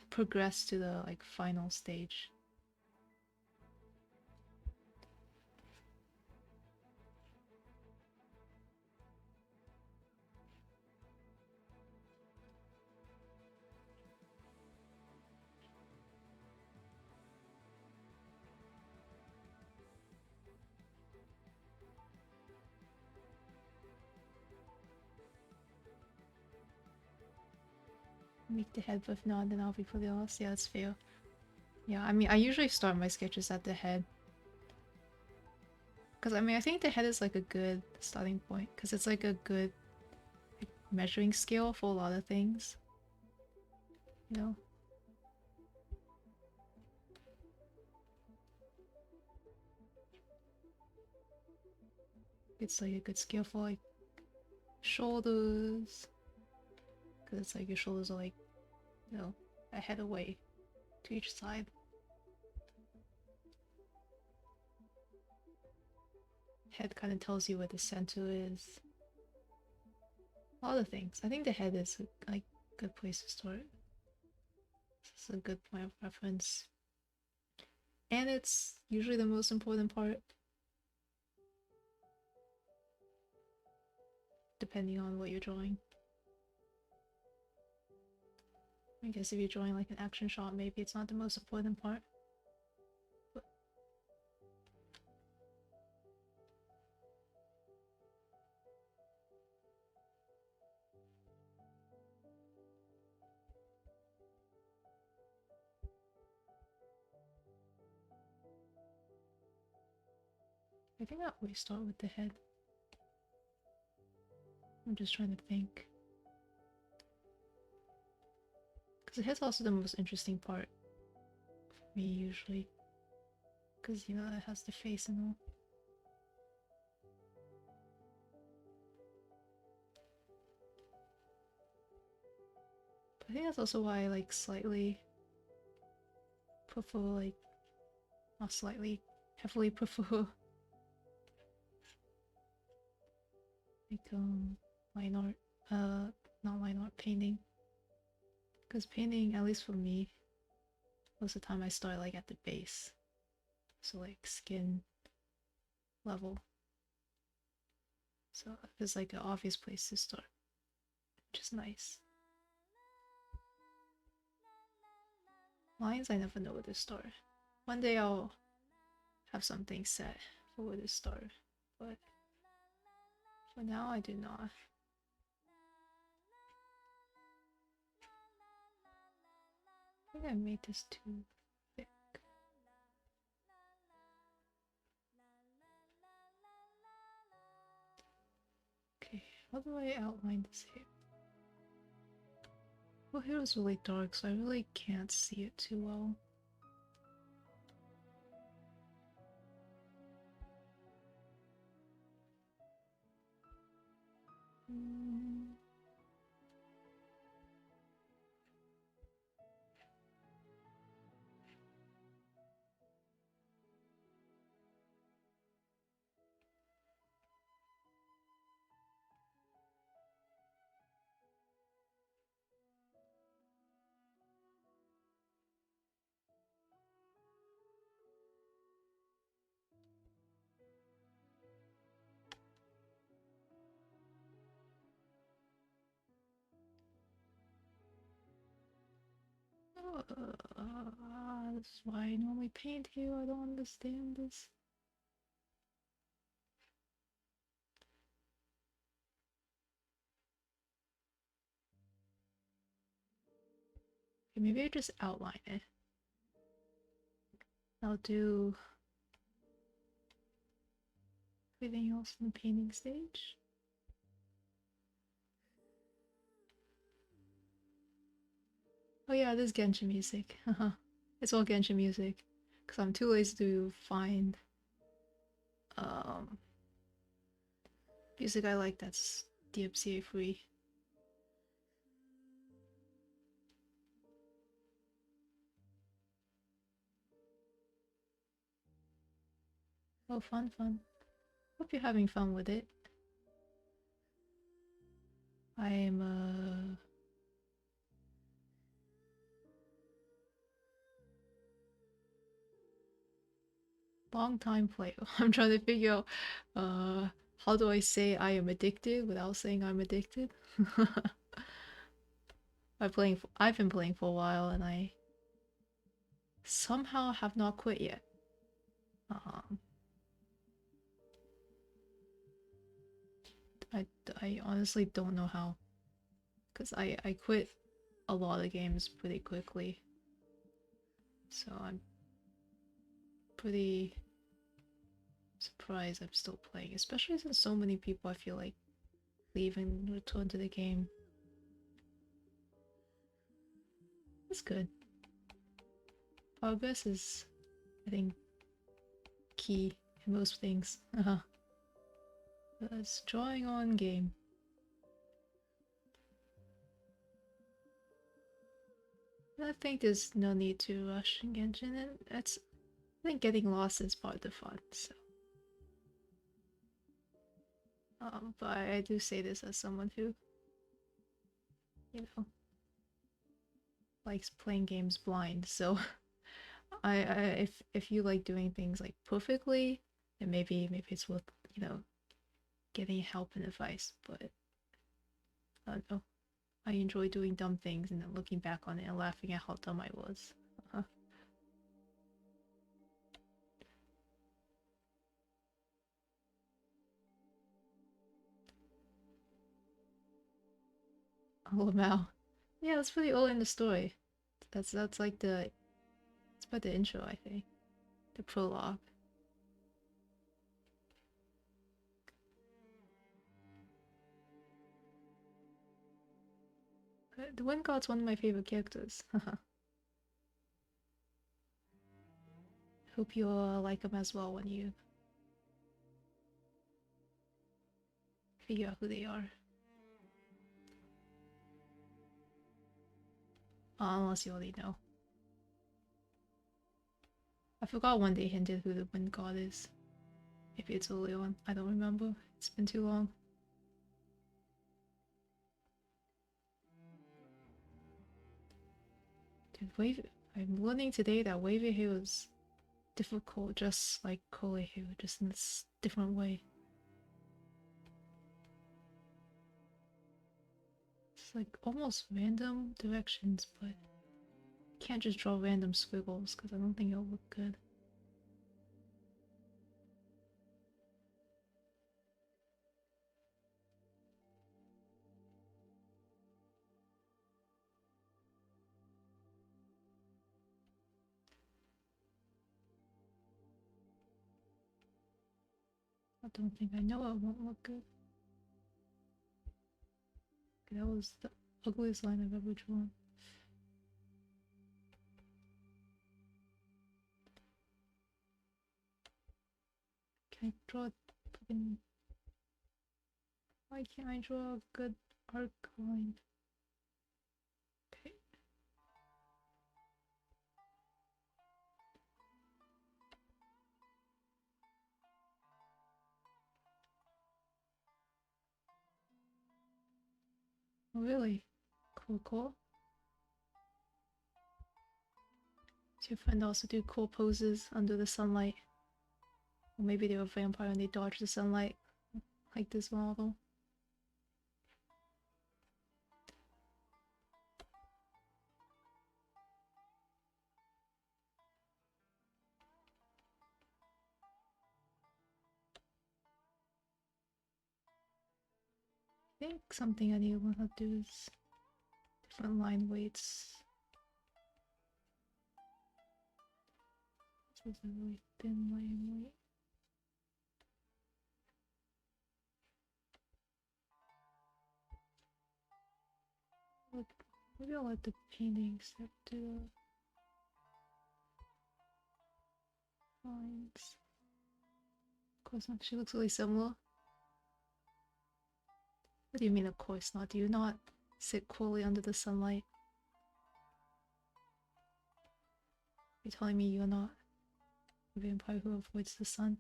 progress to the like final stage. Make the head, but if not, then I'll be fully lost. Yeah, that's fair. Yeah, I mean, I usually start my sketches at the head. Because, I mean, I think the head is like a good starting point. Because it's like a good like, measuring scale for a lot of things. You know? It's like a good skill for like shoulders, because it's like your shoulders are like, you know, a head away to each side. Head kind of tells you where the center is. All the things. I think the head is a like good place to start. This is a good point of reference. And it's usually the most important part, depending on what you're drawing. I guess if you're drawing like an action shot, maybe it's not the most important part. But I think I always start with the head. I'm just trying to think. Because the head's also the most interesting part for me, usually. Because, you know, it has the face and all. But I think that's also why I like slightly prefer, like, not slightly, heavily prefer like line art, not line art, painting. Because painting, at least for me, most of the time I start like at the base, so like skin level. So it's like an obvious place to start, which is nice. Lines, I never know where to start. One day I'll have something set for where to start, but for now I do not. I think I made this too thick. Okay, how do I outline this here? Well, here is really dark, so I really can't see it too well. This is why I normally paint here. I don't understand this. Okay, maybe I just outline it. I'll do everything else in the painting stage. Oh yeah, this is Genshin music. It's all Genshin music. Because I'm too lazy to find music I like that's DMCA free. Oh, fun, fun. Hope you're having fun with it. I'm long time player. I'm trying to figure out how do I say I am addicted without saying I'm addicted. I've been playing for a while and I somehow have not quit yet. I honestly don't know how, because I quit a lot of games pretty quickly, so I'm pretty surprised I'm still playing, especially since so many people I feel like leave and return to the game. That's good. Progress is, I think, key in most things. It's drawing on game. I think there's no need to rush Genshin, and I think getting lost is part of the fun. So, but I do say this as someone who, you know, likes playing games blind. So, if you like doing things like perfectly, then maybe it's worth getting help and advice. But I don't know. I enjoy doing dumb things and then looking back on it and laughing at how dumb I was. Oh wow. Yeah, that's pretty early in the story. That's like it's about the intro, I think. The prologue. The Wind God's one of my favorite characters. Hope you'll like them as well when you figure out who they are. Unless you already know. I forgot when they hinted who the Wind God is. Maybe it's early on. I don't remember. It's been too long. Dude, I'm learning today that Wavy Hero is difficult just like Kole Hero, just in this different way. It's like almost random directions, but you can't just draw random squiggles because I don't think it'll look good. I don't think I know it won't look good. Okay, that was the ugliest line I've ever drawn. Can I draw a fucking... Why can't I draw a good arc line? Okay. Oh, really? Cool, cool. Does your friend also do cool poses under the sunlight? Or maybe they were a vampire and they dodged the sunlight, like this model. I think something I need to learn how to do is different line weights. This is a really thin line weight. Maybe I'll let the painting step to the lines. Of course not. She looks really similar. What do you mean, of course not? Do you not sit coolly under the sunlight? You're telling me you're not a vampire who avoids the sun?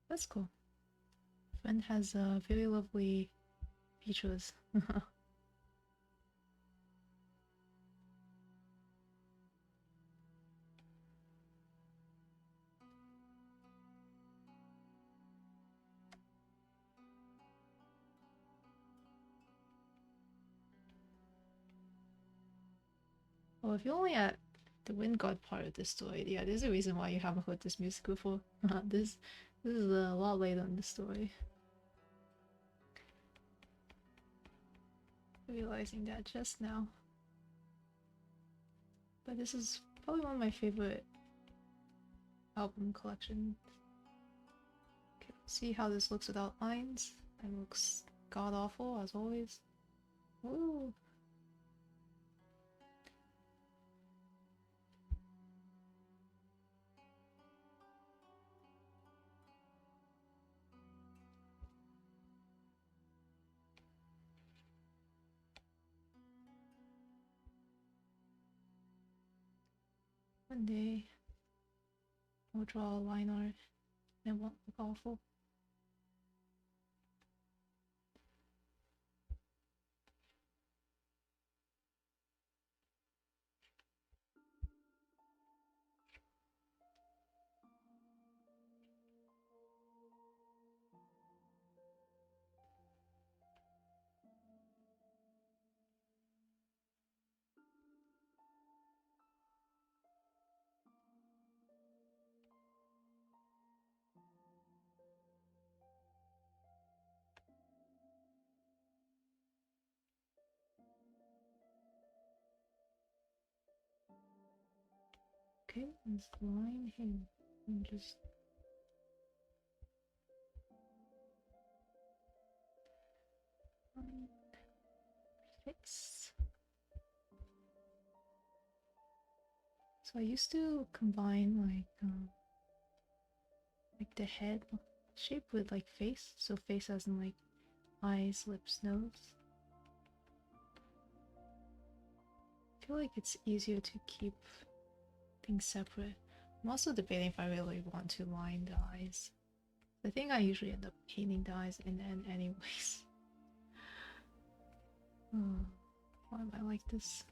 That's cool. Friend has very lovely features. Well, if you're only at the Wind God part of this story, yeah, there's a reason why you haven't heard this music before. This is a lot later in the story. Realizing that just now. But this is probably one of my favorite album collections. Okay, see how this looks without lines. It looks god awful as always. Ooh. One day I'll draw a line art and it won't look awful. Okay, this line here. And just line face. So I used to combine like the head shape with like face. So face as in like eyes, lips, nose. I feel like it's easier to keep things separate. I'm also debating if I really want to line the eyes. I think I usually end up painting the eyes in the end anyways. Oh, why am I like this?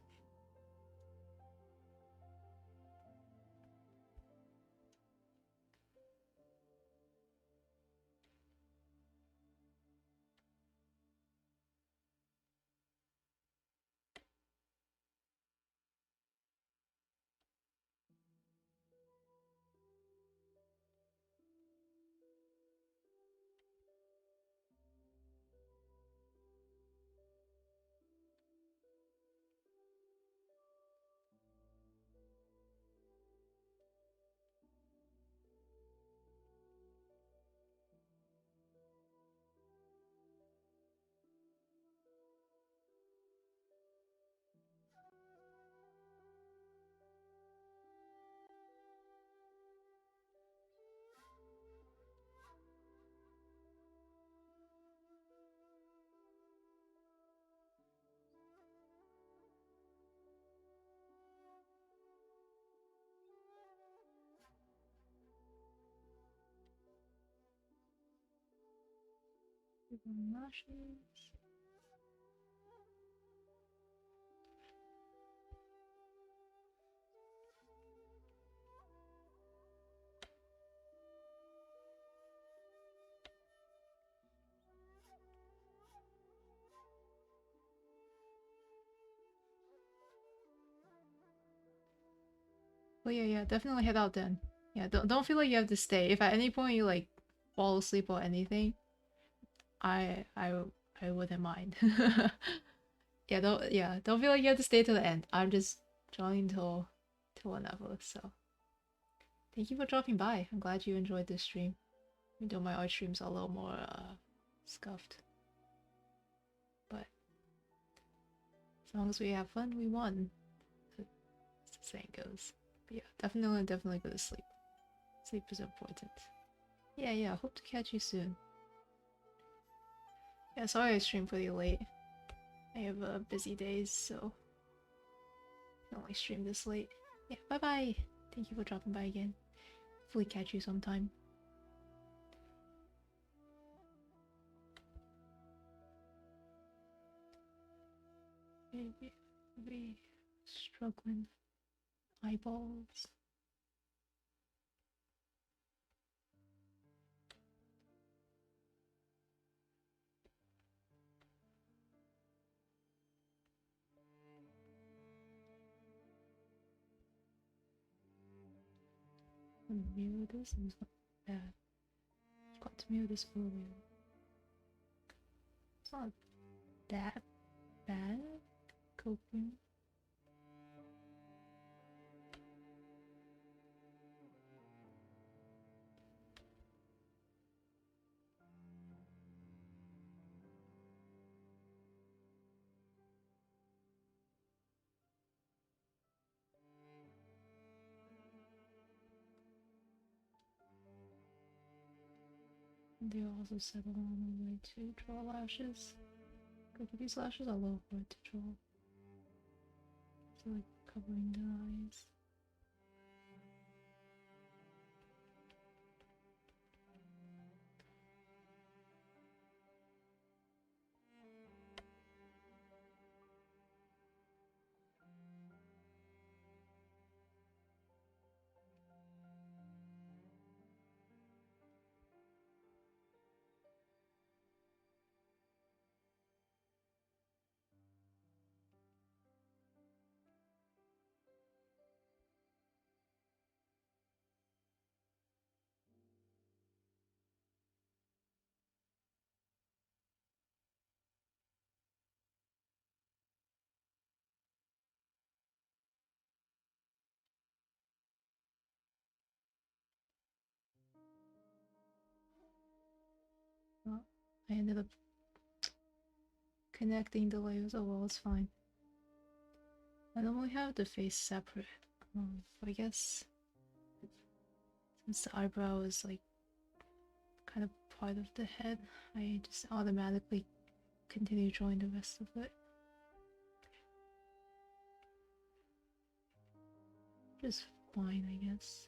Lashes. Oh yeah, definitely head out then. Yeah, don't feel like you have to stay. If at any point you like fall asleep or anything, I I I wouldn't mind. Don't feel like you have to stay till the end. I'm just drawing till whenever. So thank you for dropping by. I'm glad you enjoyed this stream. Even though my art streams are a little more scuffed, but as long as we have fun, we won. As the saying goes. But yeah, definitely go to sleep. Sleep is important. Yeah. Hope to catch you soon. Yeah, sorry I streamed pretty late. I have busy days, so I can only stream this late. Yeah, bye bye. Thank you for dropping by again. Hopefully catch you sometime. Maybe struggling eyeballs. Mirror this and it's not bad. Got to mirror this earlier. It's not that bad. Coping. They also settle on the way to draw lashes. Because these lashes are a little hard to draw. So like covering the eyes. I ended up connecting the layers. Oh well, it's fine. I normally have the face separate. But I guess since the eyebrow is like kind of part of the head, I just automatically continue drawing the rest of it. Just fine, I guess.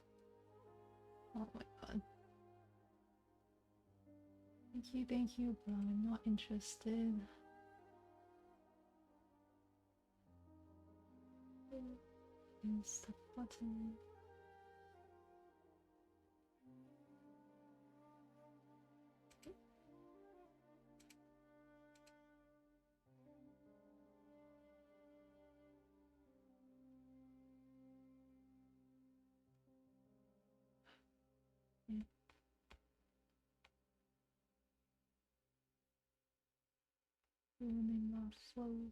Oh my god. Thank you, but I'm not interested. Use the button. Yeah. Ruining my flow.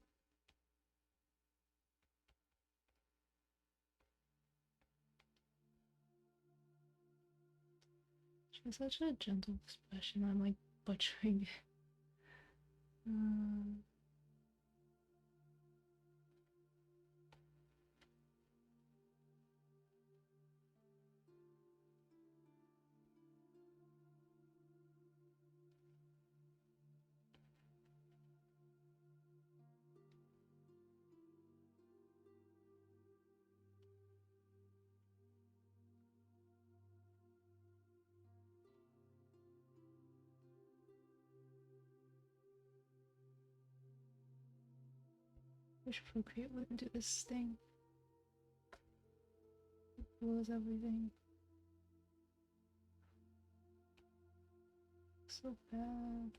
She has such a gentle expression. I'm like butchering it. Wish Procreate wouldn't do this thing. It blows everything. So bad.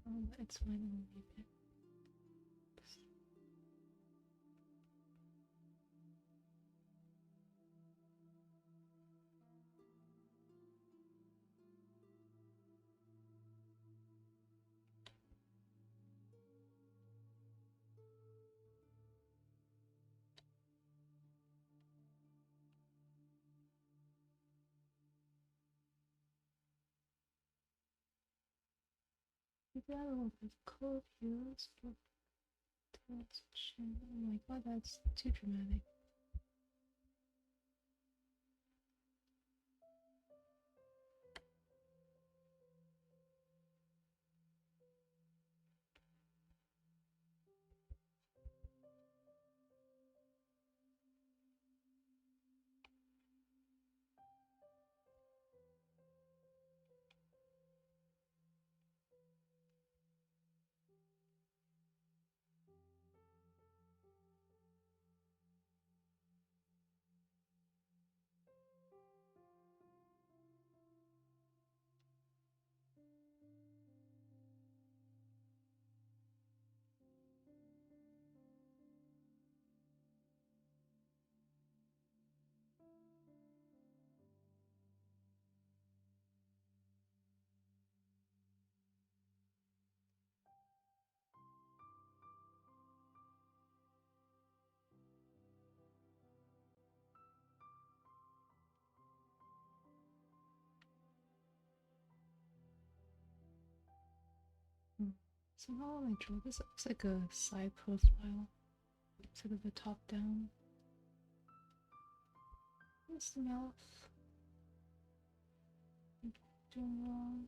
Oh, it's fine, I'll leave it. You got a little bit of curve here. Let's put towards chin. Oh my god, that's too dramatic. Somehow when I draw this, it looks like a side profile instead of a top down. What's the mouth? Doing wrong.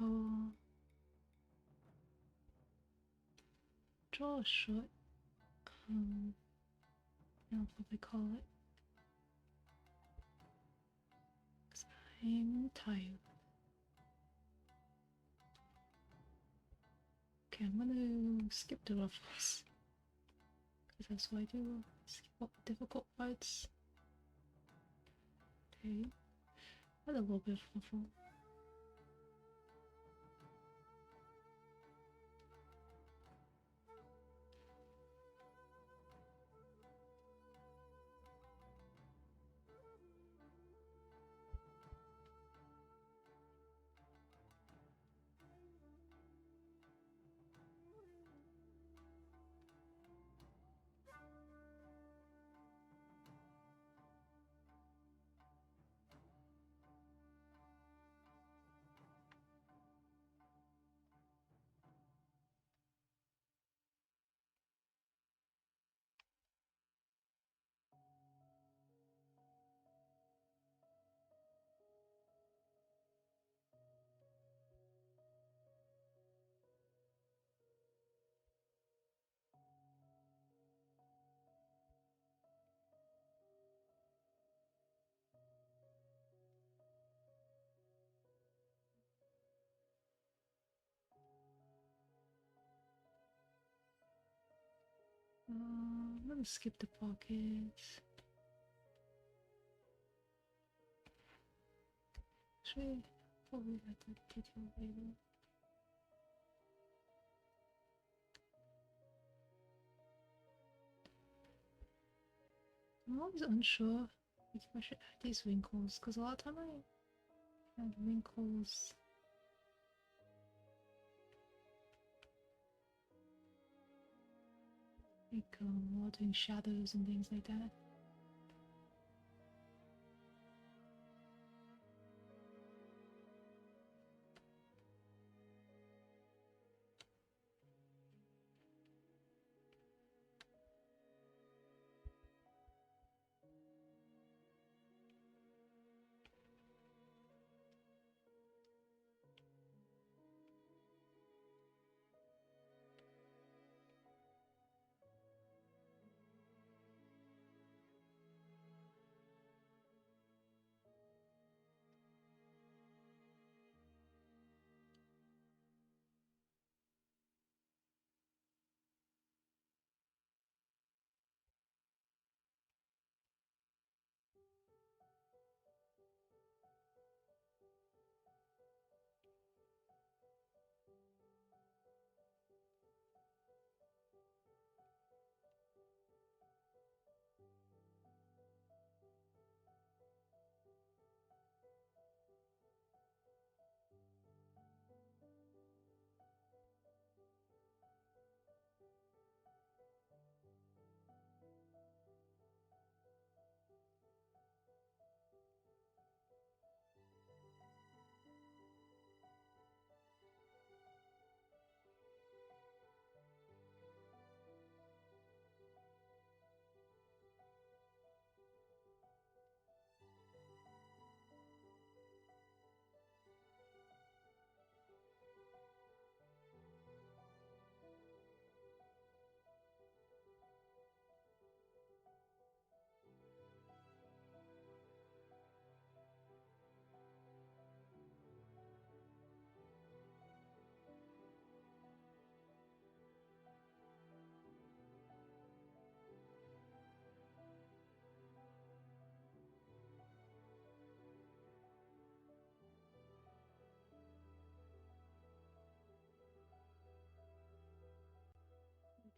Oh. draw a short. I'll probably call it. 'Cause I'm tired. Okay, I'm gonna skip the ruffles. Because that's what I do. Skip all the difficult parts. Okay. Add a little bit of ruffle. I'm gonna skip the pockets. Actually, probably at the detail later. I'm always unsure if I should add these wrinkles, because a lot of time I add wrinkles. Like, while doing shadows and things like that.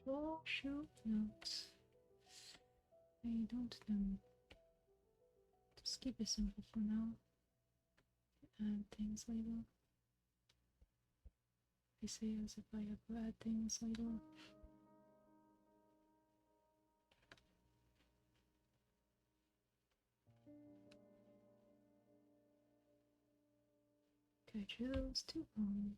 Draw shoot notes. I don't know. Just keep it simple for now. Add things later. I say as if I ever add things later. Okay, drew those too long.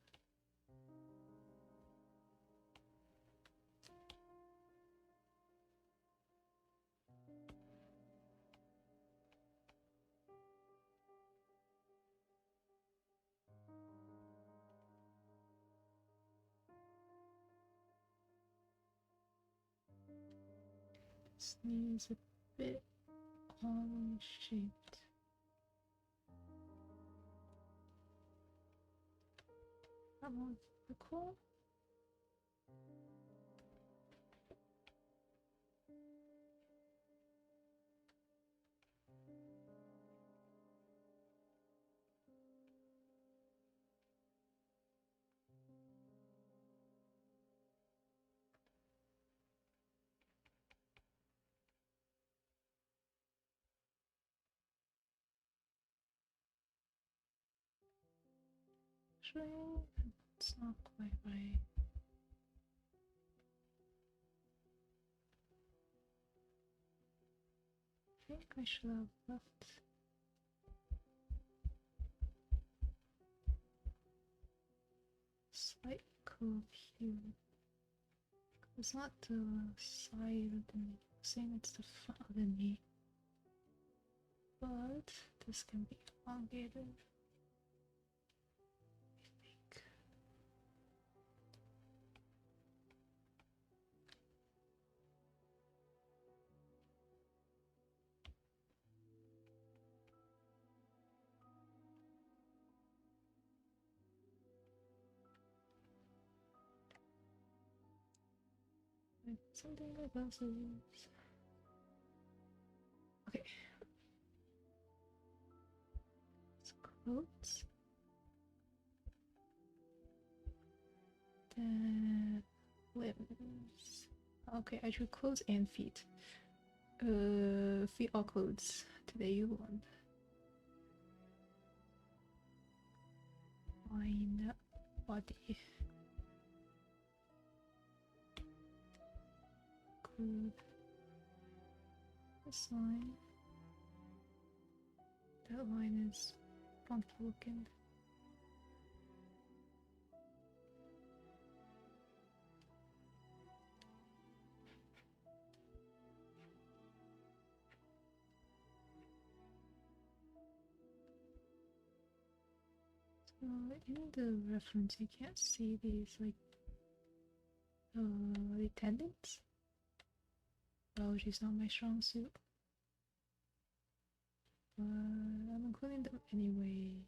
knee is a bit oddly shaped. That one's cool. Actually, it's not quite right. I think I should have left slight curve here. It's not the side of the knee. I'm saying it's the front of the knee. But this can be elongated. I think. Something like glasses. Okay. It's clothes. Then limbs. Okay, I drew clothes and feet. Feet or clothes. Today you won. Line body. Include this line. That line is funky looking. So in the reference you can't see these like the tendons. Biology's not my strong suit. But I'm including them anyways.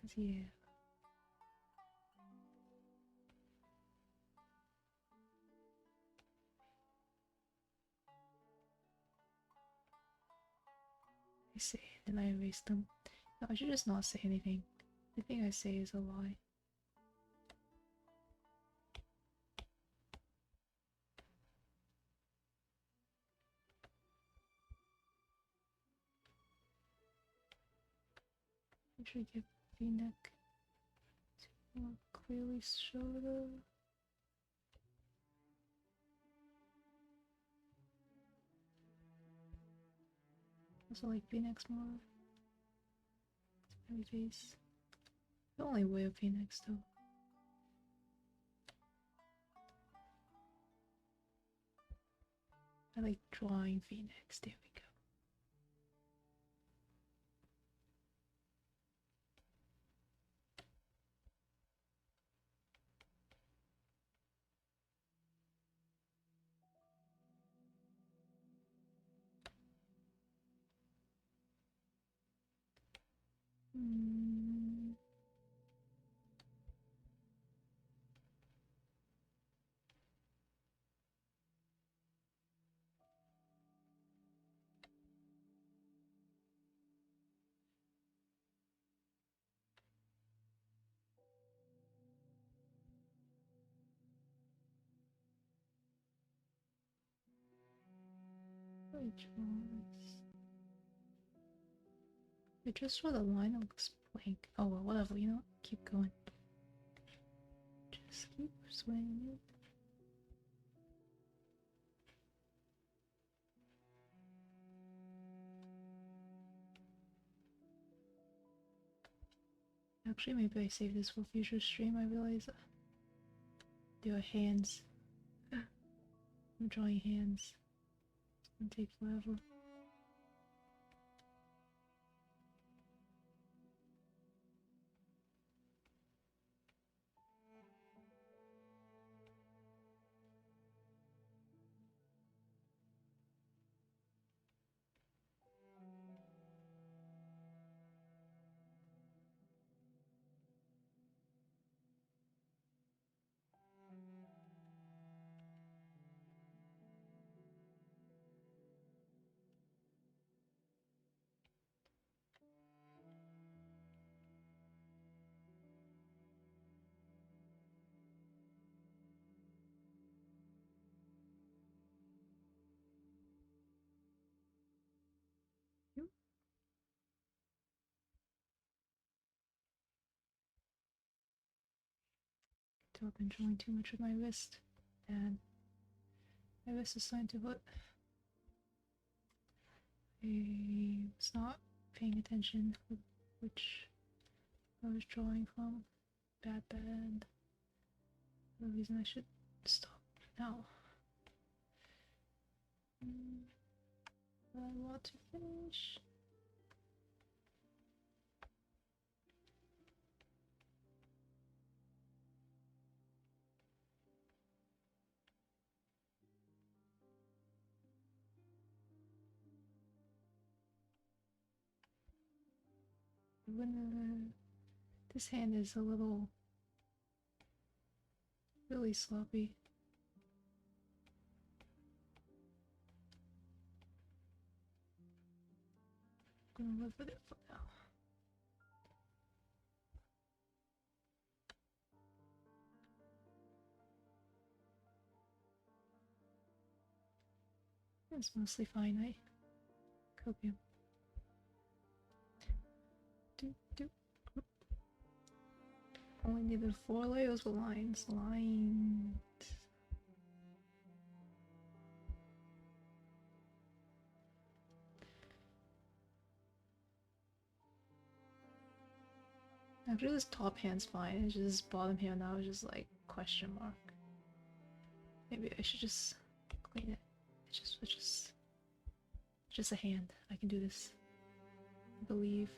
Cause yeah. I say it and I erase them. No, I should just not say anything. Anything I say is a lie. I should give V-neck to more clearly shoulder. Also like V-necks more. Heavy face. The only way of V-necks though. I like drawing V-necks. There we go. I just saw the line, it looks blank. Oh well, whatever, you know? Keep going. Just keep swinging it. Actually, maybe I save this for future stream. I realize there are hands. I'm drawing hands. It's gonna take forever. I've been drawing too much with my wrist, and my wrist is starting to hurt. I was not paying attention with which I was drawing from. Bad. The reason I should stop now. I want to finish. This hand is a little really sloppy. I'm gonna live with it for now. It's mostly fine. I copium. Only needed 4 layers of lines. After this top hand's fine, it's just bottom here now is just like question mark. Maybe I should just clean it. It's just a hand. I can do this. I believe.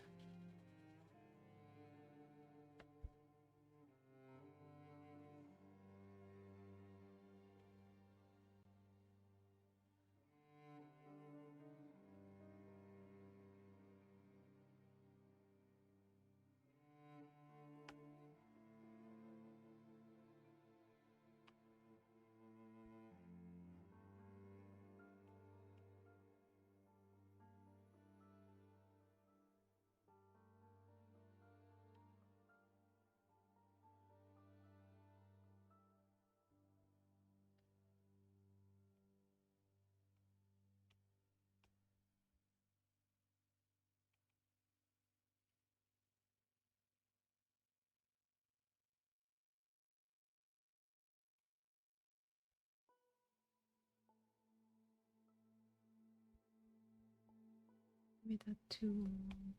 Made that too long.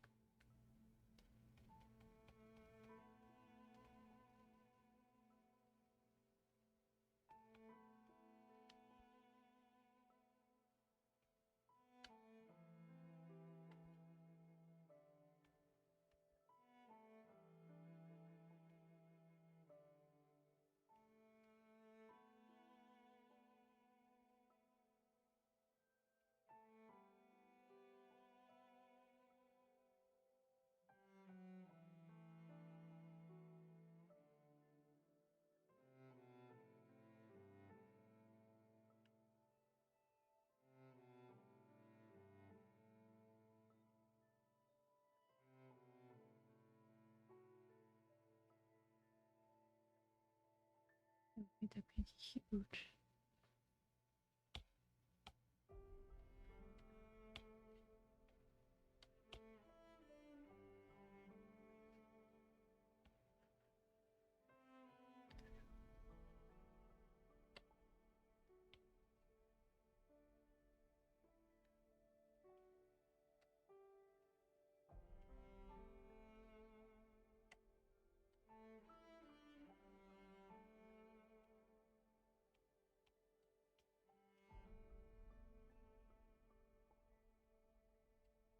Made that paint huge.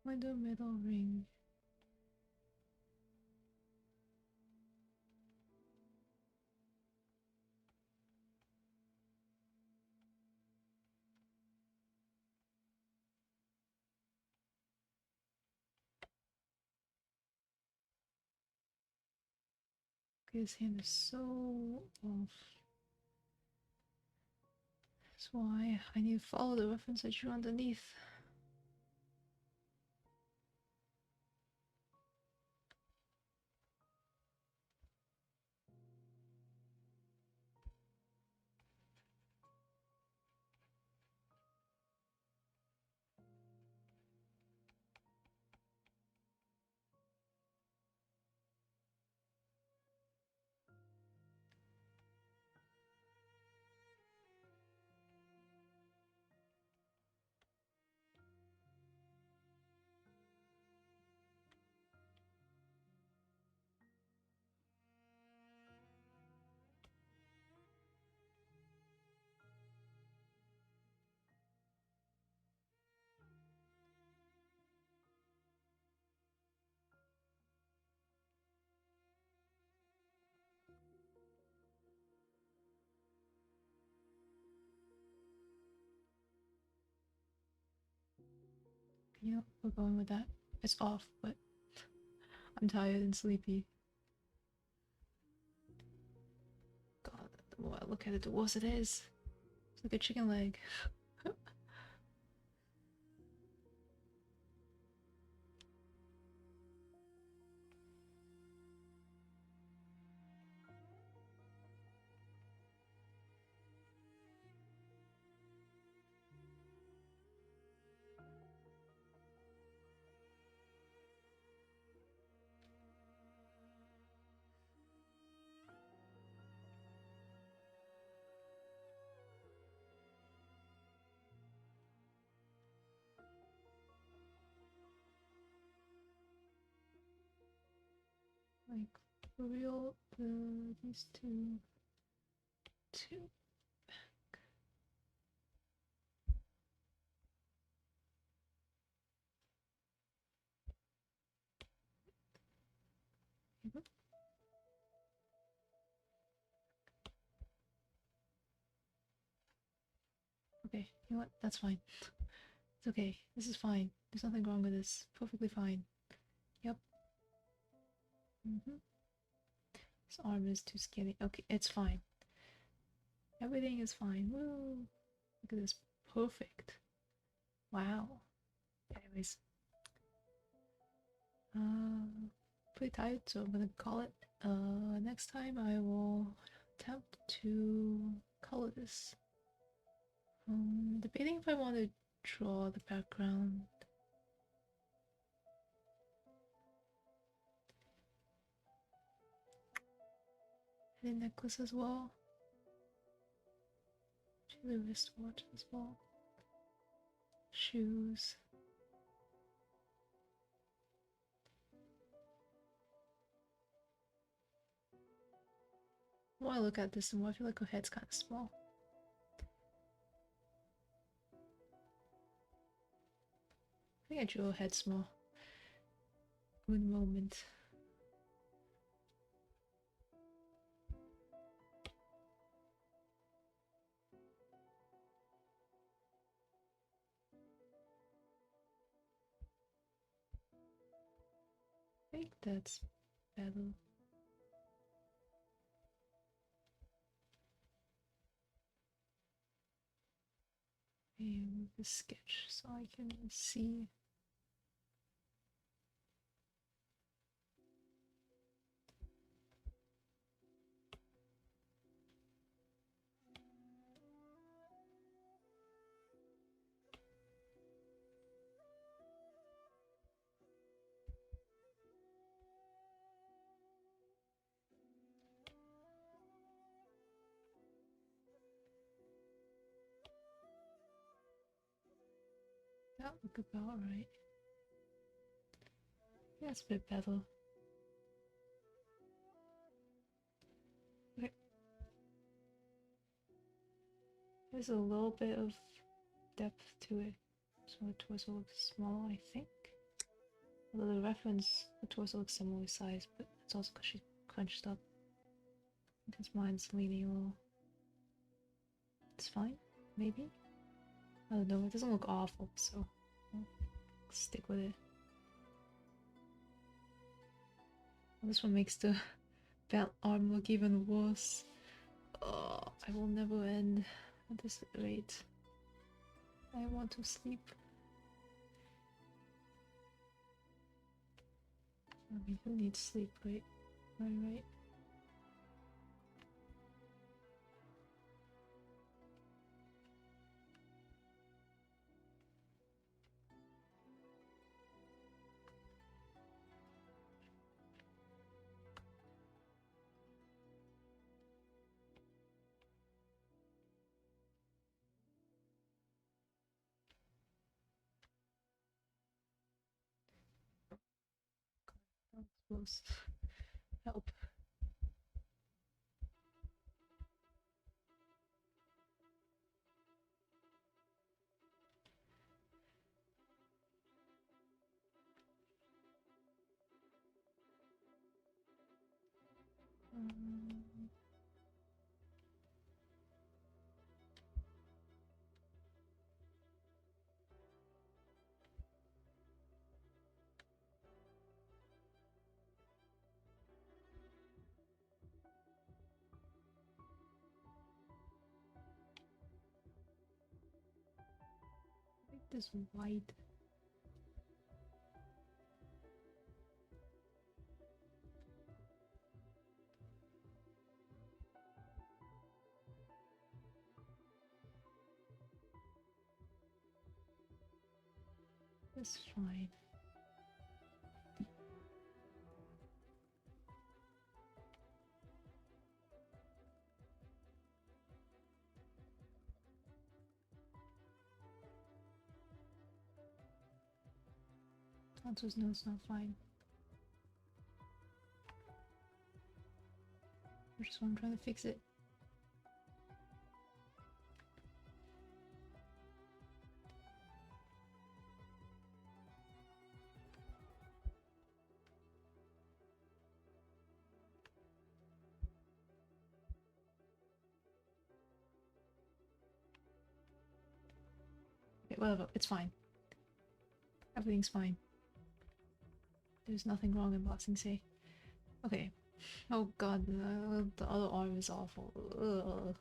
Why the middle ring? Okay, this hand is so off. That's why I need to follow the reference I drew underneath. You know, we're going with that. It's off, but I'm tired and sleepy. God, the more I look at it, the worse it is. It's like a chicken leg. Like, for real, these two. Okay, you know what? That's fine. It's okay. This is fine. There's nothing wrong with this. Perfectly fine. Yep. This arm is too skinny. Okay, it's fine. Everything is fine. Woo! Look at this. Perfect. Wow. Anyways. Pretty tired, so I'm gonna call it. Next time I will attempt to color this. Debating if I want to draw the background. And a necklace as well. Actually, wristwatch as well. Shoes. The more I look at this, the more I feel like her head's kind of small. I think I drew her head small. Good moment. I think that's better. Move the sketch so I can see. That look about right. Yeah, it's a bit better. Okay. There's a little bit of depth to it, so the torso looks small, I think. Although the reference, the torso looks similar size, but it's also because she's crunched up. Because mine's leaning a little. It's fine, maybe? I don't know, it doesn't look awful, so I'll stick with it. This one makes the belt arm look even worse. Oh, I will never end at this rate. I want to sleep. I mean, who needs sleep, right? Right. That was close. Help. This white. That's fine. Tonsils, no, it's not fine. I just want to try to fix it. Okay, whatever, it's fine. Everything's fine. There's nothing wrong in Boxing Day. Okay. Oh god, the other arm is awful. Ugh.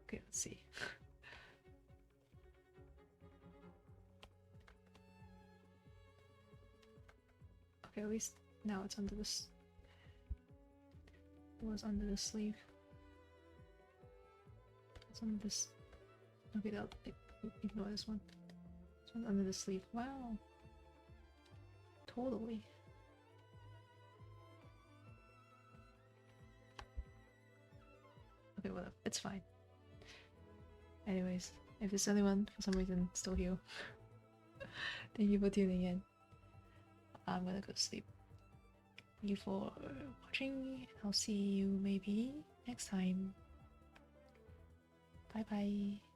Okay, let's see. Okay, at least now it's under this. It was under the sleeve. It's under this. Okay, that'll ignore this one. This one's under the sleeve. Wow. Totally. Okay, whatever. It's fine. Anyways, if there's anyone for some reason still here, thank you for tuning in. I'm gonna go sleep. Thank you for watching. I'll see you maybe next time. Bye bye.